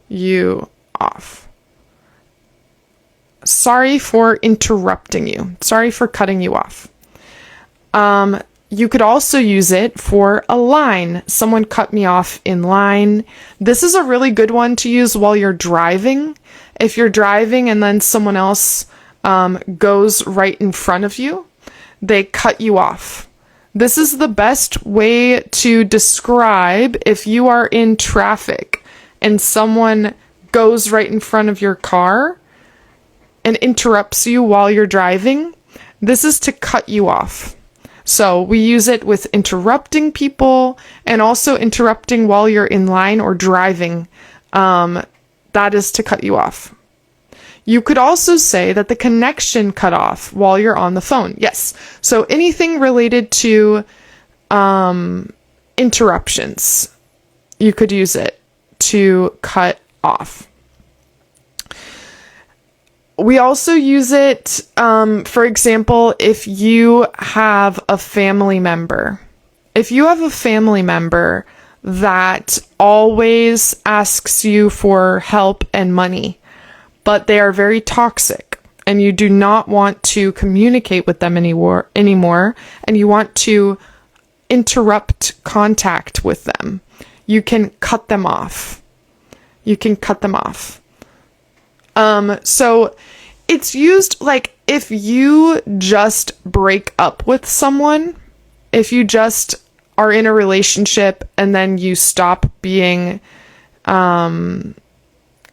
you off. Sorry for interrupting you. Sorry for cutting you off. You could also use it for a line. Someone cut me off in line. This is a really good one to use while you're driving. If you're driving and then someone else goes right in front of you, they cut you off. This is the best way to describe if you are in traffic and someone goes right in front of your car and interrupts you while you're driving. This is to cut you off. So we use it with interrupting people and also interrupting while you're in line or driving. That is to cut you off. You could also say that the connection cut off while you're on the phone. Yes. So anything related to interruptions, you could use it to cut off. We also use it, for example, if you have a family member. If you have a family member that always asks you for help and money, but they are very toxic, and you do not want to communicate with them anymore, and you want to interrupt contact with them, you can cut them off. You can cut them off. So it's used like if you just break up with someone, if you just are in a relationship and then you stop being, and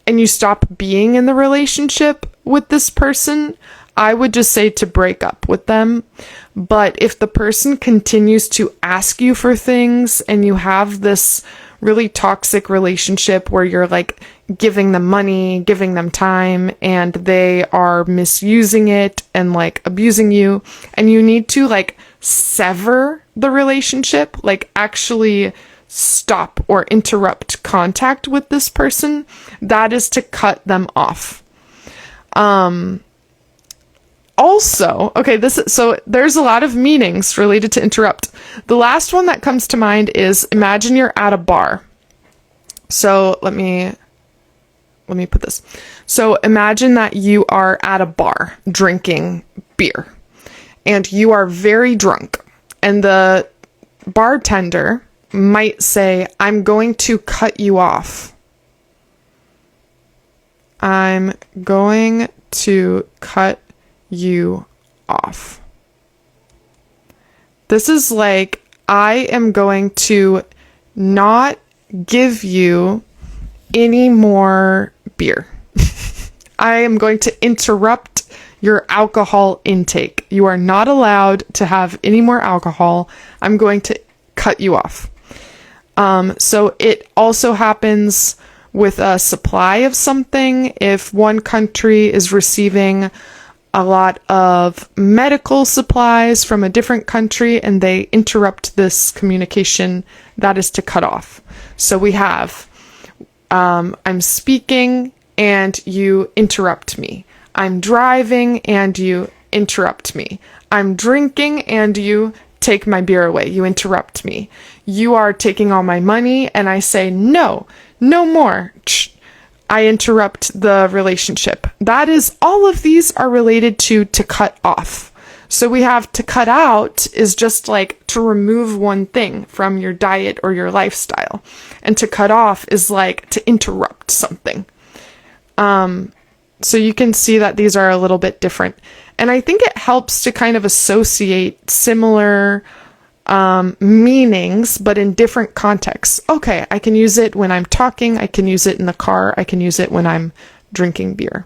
you stop being in the relationship with this person, I would just say to break up with them. But if the person continues to ask you for things and you have this really toxic relationship where you're like giving them money, giving them time, and they are misusing it and like abusing you, and you need to like sever the relationship, like actually stop or interrupt contact with this person, that is to cut them off. Also, okay, so there's a lot of meanings related to interrupt. The last one that comes to mind is imagine you're at a bar. So let me put this. So imagine that you are at a bar drinking beer and you are very drunk, and the bartender might say, "I'm going to cut you off. I'm going to cut you off." This is like, I am going to not give you any more beer. I am going to interrupt your alcohol intake. You are not allowed to have any more alcohol. I'm going to cut you off. So it also happens with a supply of something. If one country is receiving a lot of medical supplies from a different country and they interrupt this communication, that is to cut off. So we have, I'm speaking and you interrupt me. I'm driving and you interrupt me. I'm drinking and you take my beer away. You interrupt me. You are taking all my money and I say, no more. I interrupt the relationship. That is, all of these are related to cut off. So we have to cut out is just like to remove one thing from your diet or your lifestyle. And to cut off is like to interrupt something. So you can see that these are a little bit different. And I think it helps to kind of associate similar meanings, but in different contexts. Okay, I can use it when I'm talking, I can use it in the car, I can use it when I'm drinking beer.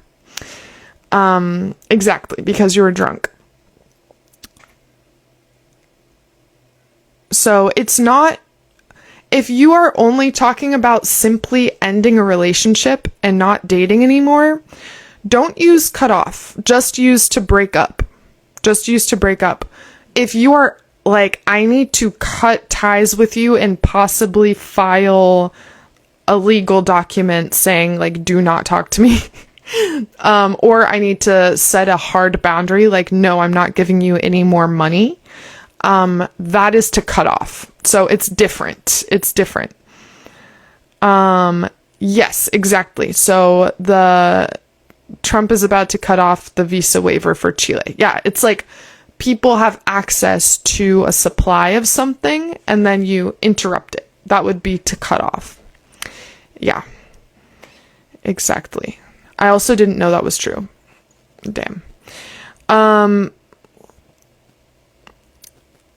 Exactly, because you were drunk. So it's not, if you are only talking about simply ending a relationship and not dating anymore, don't use cut off. Just use to break up. Just use to break up. If you are like, I need to cut ties with you and possibly file a legal document saying like, do not talk to me. Or I need to set a hard boundary, like, no, I'm not giving you any more money. That is to cut off. So it's different. It's different. Yes, exactly. So Trump is about to cut off the visa waiver for Chile. Yeah, it's like people have access to a supply of something and then you interrupt it. That would be to cut off. Yeah, exactly. I also didn't know that was true. Damn.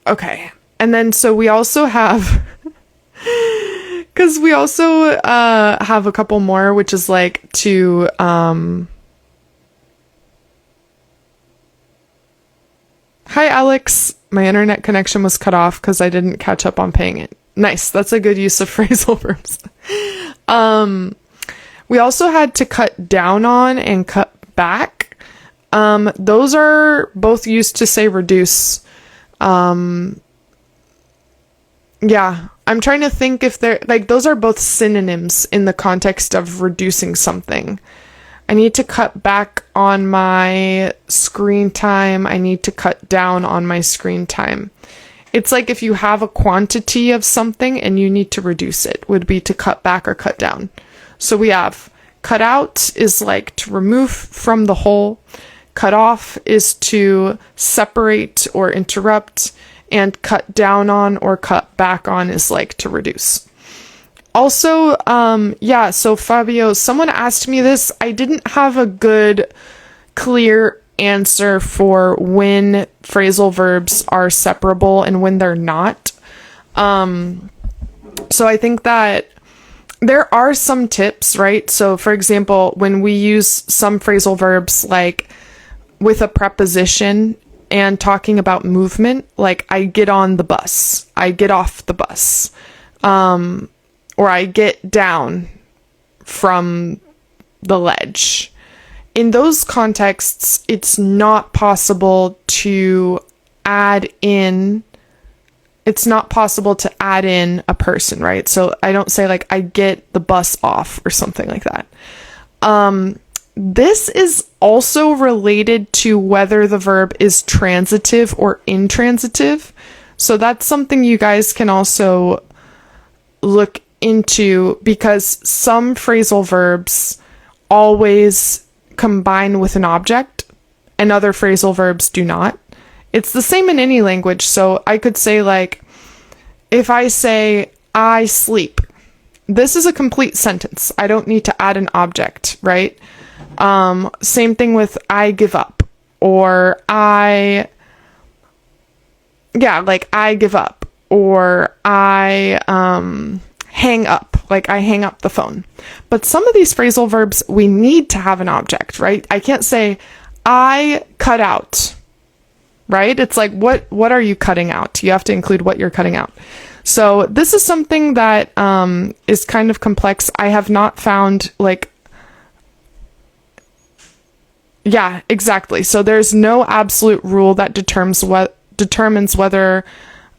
Okay. And then, so we also have, because we also have a couple more, which is like to, Hi, Alex. My internet connection was cut off because I didn't catch up on paying it. Nice. That's a good use of phrasal verbs. We also had to cut down on and cut back. Those are both used to say reduce. Yeah, I'm trying to think if they're like, those are both synonyms in the context of reducing something. I need to cut back on my screen time. I need to cut down on my screen time. It's like if you have a quantity of something and you need to reduce it, would be to cut back or cut down. So we have cut out is like to remove from the whole. Cut off is to separate or interrupt. And cut down on or cut back on is like to reduce. Also, so Fabio, someone asked me this. I didn't have a good, clear answer for when phrasal verbs are separable and when they're not. So I think that there are some tips, right? So for example, when we use some phrasal verbs like with a preposition and talking about movement, like I get on the bus, I get off the bus, or I get down from the ledge. In those contexts, it's not possible to add in a person, right? So I don't say like I get the bus off or something like that. This is also related to whether the verb is transitive or intransitive. So that's something you guys can also look into, because some phrasal verbs always combine with an object and other phrasal verbs do not. It's the same in any language. So I could say like, if I say I sleep, this is a complete sentence. I don't need to add an object, right? Same thing with I give up, or I give up, or I hang up, like I hang up the phone. But some of these phrasal verbs, we need to have an object, right? I can't say I cut out, right? It's like, what are you cutting out? You have to include what you're cutting out. So this is something that is kind of complex. I have not found like, yeah, exactly. So there's no absolute rule that determines whether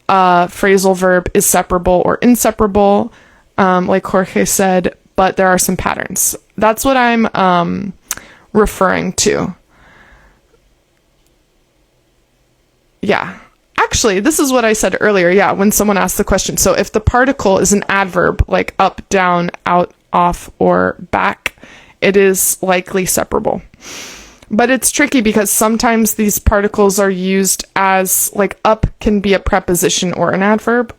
a phrasal verb is separable or inseparable, like Jorge said, but there are some patterns. That's what I'm referring to. Yeah. Actually, this is what I said earlier, yeah, when someone asked the question. So if the particle is an adverb, like up, down, out, off, or back, it is likely separable. But it's tricky because sometimes these particles are used as, like, up can be a preposition or an adverb.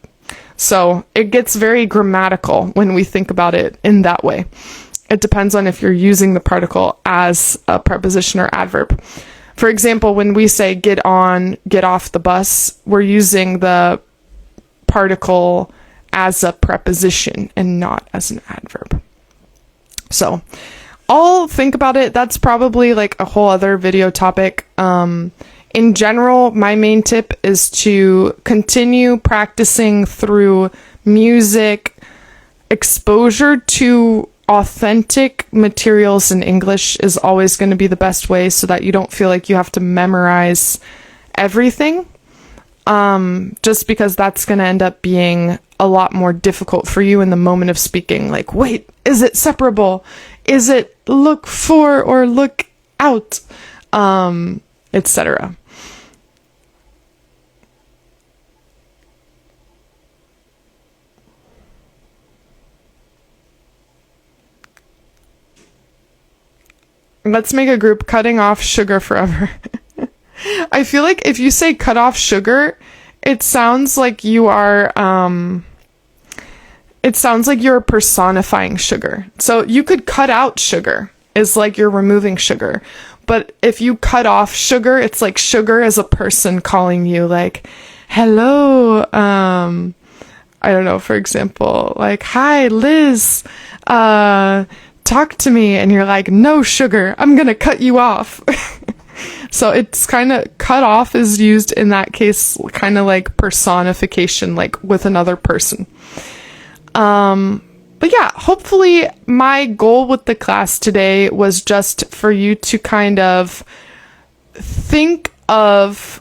So it gets very grammatical when we think about it in that way. It depends on if you're using the particle as a preposition or adverb. For example, when we say get on, get off the bus, we're using the particle as a preposition and not as an adverb. So I'll think about it. That's probably like a whole other video topic. In general, my main tip is to continue practicing through music, exposure to authentic materials in English is always going to be the best way, so that you don't feel like you have to memorize everything. Just because that's going to end up being a lot more difficult for you in the moment of speaking. Like, wait, is it separable? Is it look for or look out? Etc. Let's make a group cutting off sugar forever. I feel like if you say cut off sugar, it sounds like you are, you're personifying sugar. So you could cut out sugar, is like you're removing sugar. But if you cut off sugar, it's like sugar as a person calling you, like, hello, I don't know, for example, like, hi, Liz, talk to me, and you're like, no, sugar, I'm gonna cut you off. So it's kind of cut off is used in that case, kind of like personification, like with another person. But yeah, hopefully my goal with the class today was just for you to kind of think of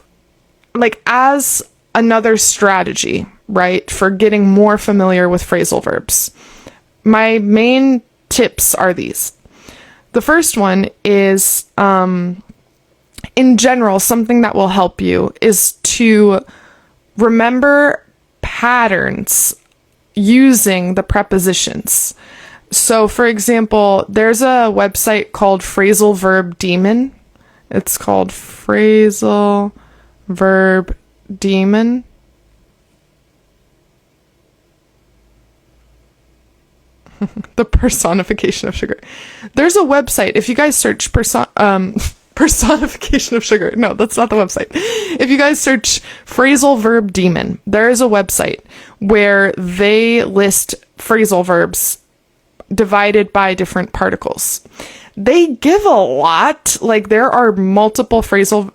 like as another strategy, right? For getting more familiar with phrasal verbs. My main tips are these. The first one is, in general, something that will help you is to remember patterns using the prepositions. So, for example, there's a website called Phrasal Verb Demon. It's called Phrasal Verb Demon. The personification of sugar. There's a website. If you guys search personification of sugar. No, that's not the website. If you guys search Phrasal Verb Demon, there is a website where they list phrasal verbs divided by different particles. They give a lot. Like there are multiple phrasal.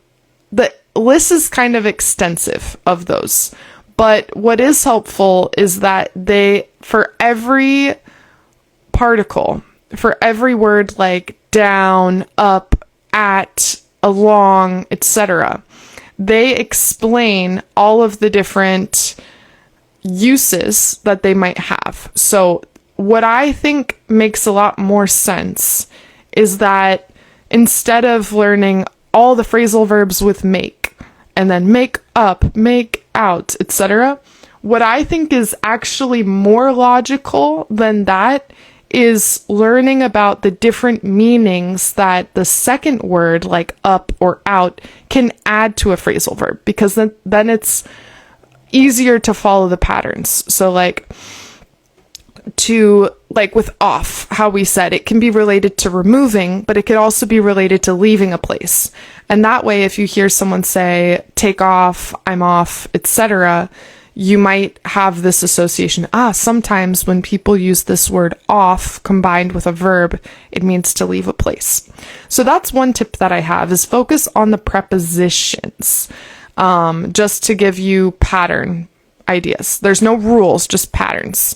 The list is kind of extensive of those. But what is helpful is that they, for every particle, for every word like down, up, at, along, etc., they explain all of the different uses that they might have. So what I think makes a lot more sense is that instead of learning all the phrasal verbs with make, and then make up, make out, etc., what I think is actually more logical than that is learning about the different meanings that the second word, like up or out, can add to a phrasal verb, because then it's easier to follow the patterns. So like with off, how we said it can be related to removing, but it could also be related to leaving a place. And that way, if you hear someone say take off, I'm off, etc., you might have this association. Sometimes when people use this word off combined with a verb, it means to leave a place. So that's one tip that I have, is focus on the prepositions, just to give you pattern ideas. There's no rules, just patterns.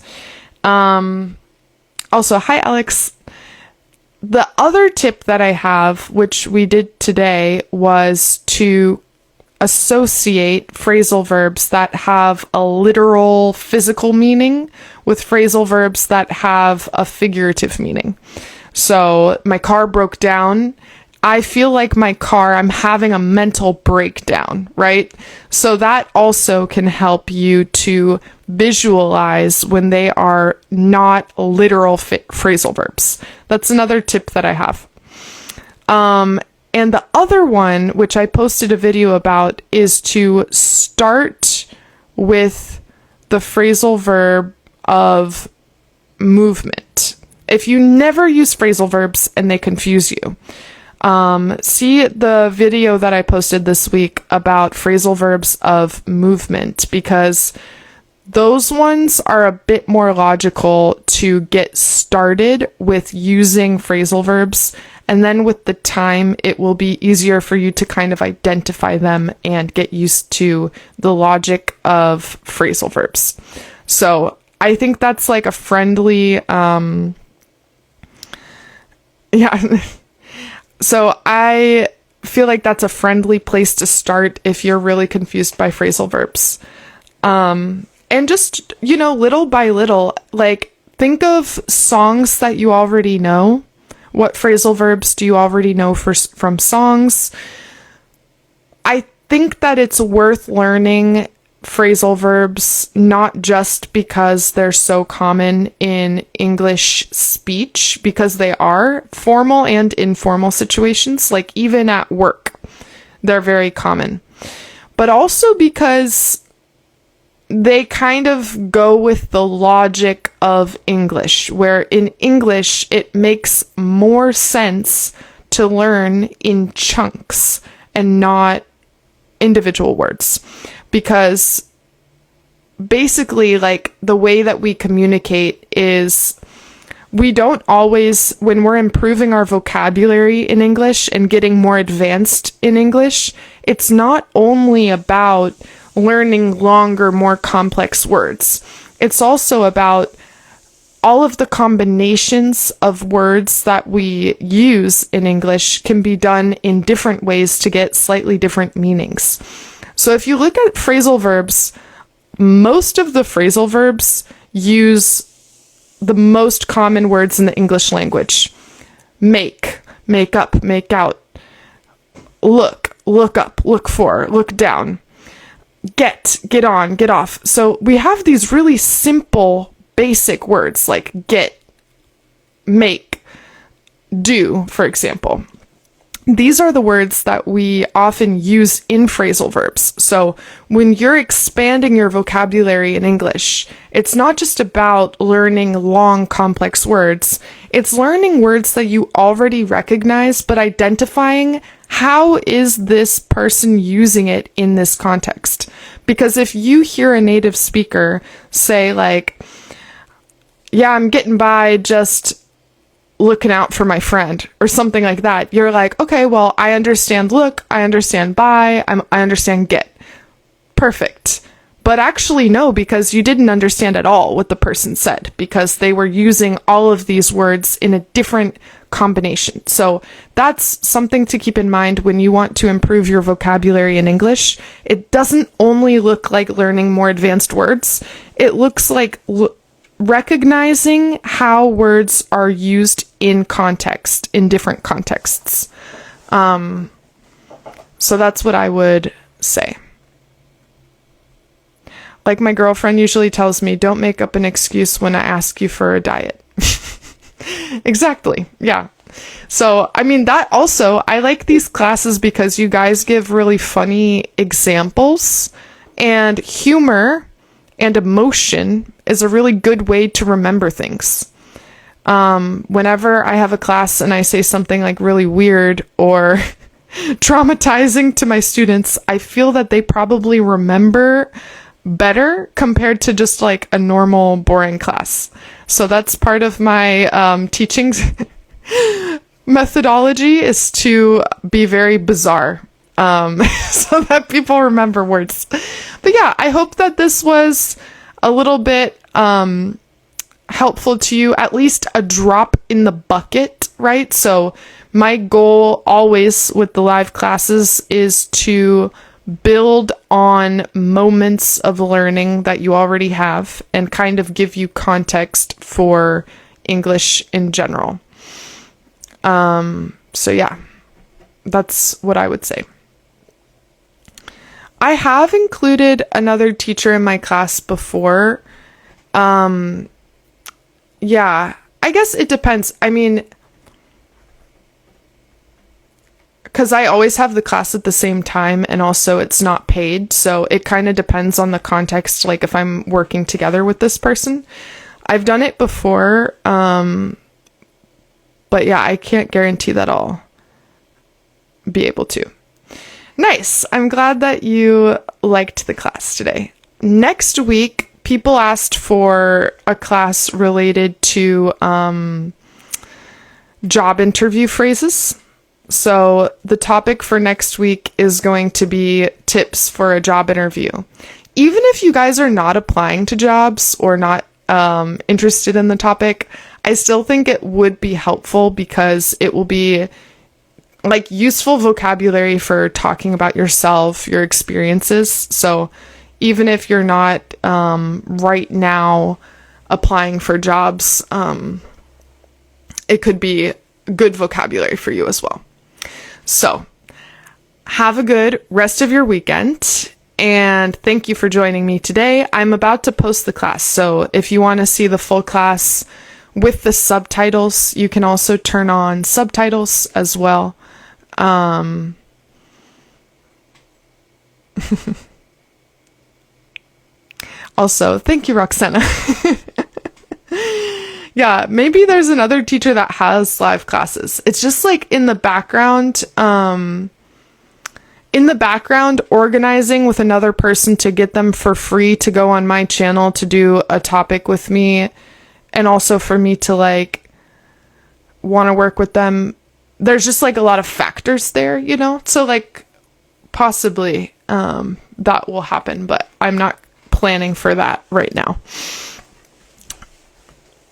Also, hi, Alex. The other tip that I have, which we did today, was to associate phrasal verbs that have a literal physical meaning with phrasal verbs that have a figurative meaning. So my car broke down. I feel like I'm having a mental breakdown, right? So that also can help you to visualize when they are not literal phrasal verbs. That's another tip that I have. And the other one, which I posted a video about, is to start with the phrasal verb of movement. If you never use phrasal verbs and they confuse you, see the video that I posted this week about phrasal verbs of movement, because those ones are a bit more logical to get started with using phrasal verbs. And then with the time, it will be easier for you to kind of identify them and get used to the logic of phrasal verbs. So I think that's like a friendly, So I feel like that's a friendly place to start if you're really confused by phrasal verbs. And just, little by little, like think of songs that you already know. What phrasal verbs do you already know from songs? I think that it's worth learning phrasal verbs, not just because they're so common in English speech, because they are formal and informal situations, like even at work, they're very common, but also because they kind of go with the logic of English, where in English it makes more sense to learn in chunks and not individual words. Because basically, like, the way that we communicate is we don't always, when we're improving our vocabulary in English and getting more advanced in English, it's not only about learning longer, more complex words. It's also about all of the combinations of words that we use in English can be done in different ways to get slightly different meanings. So if you look at phrasal verbs, most of the phrasal verbs use the most common words in the English language. Make, make up, make out. Look, look up, look for, look down. Get on, get off. So we have these really simple, basic words like get, make, do, for example. These are the words that we often use in phrasal verbs. So when you're expanding your vocabulary in English, it's not just about learning long, complex words. It's learning words that you already recognize, but identifying how is this person using it in this context. Because if you hear a native speaker say like, yeah, I'm getting by just looking out for my friend or something like that, you're like, okay, well, I understand look, I understand buy, I understand get. Perfect. But actually no, because you didn't understand at all what the person said, because they were using all of these words in a different combination. So that's something to keep in mind when you want to improve your vocabulary in English. It doesn't only look like learning more advanced words. It looks like recognizing how words are used in context, in different contexts. So that's what I would say. Like my girlfriend usually tells me, don't make up an excuse when I ask you for a diet. Exactly. Yeah. So, I mean, that also, I like these classes because you guys give really funny examples, and humor and emotion is a really good way to remember things. Whenever I have a class and I say something like really weird or traumatizing to my students, I feel that they probably remember better compared to just like a normal boring class. So that's part of my teaching methodology, is to be very bizarre, so that people remember words. But yeah, I hope that this was a little bit helpful to you, at least a drop in the bucket, right? So my goal always with the live classes is to build on moments of learning that you already have and kind of give you context for English in general. So yeah, that's what I would say. I have included another teacher in my class before. Yeah, I guess it depends. I mean, because I always have the class at the same time, and also it's not paid, so it kind of depends on the context, like if I'm working together with this person. I've done it before, but yeah, I can't guarantee that I'll be able to. Nice. I'm glad that you liked the class today. Next week, people asked for a class related to job interview phrases. So the topic for next week is going to be tips for a job interview. Even if you guys are not applying to jobs or not interested in the topic, I still think it would be helpful because it will be like useful vocabulary for talking about yourself, your experiences. So even if you're not right now applying for jobs, it could be good vocabulary for you as well. So have a good rest of your weekend, and thank you for joining me today. I'm about to post the class, so if you want to see the full class with the subtitles, you can also turn on subtitles as well. Also, thank you, Roxana. Yeah, maybe there's another teacher that has live classes. It's just like in the background, organizing with another person to get them for free to go on my channel to do a topic with me. and also for me to like want to work with them. There's just like a lot of factors there, you know? So like possibly that will happen, but I'm not planning for that right now.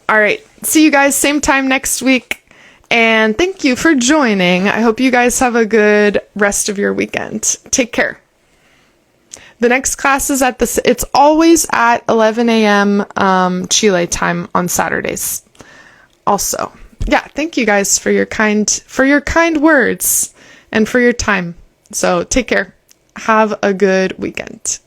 All right. See you guys same time next week. And thank you for joining. I hope you guys have a good rest of your weekend. Take care. The next class is it's always at 11 a.m. Chile time on Saturdays. Also, yeah, thank you guys for your kind words and for your time. So take care. Have a good weekend.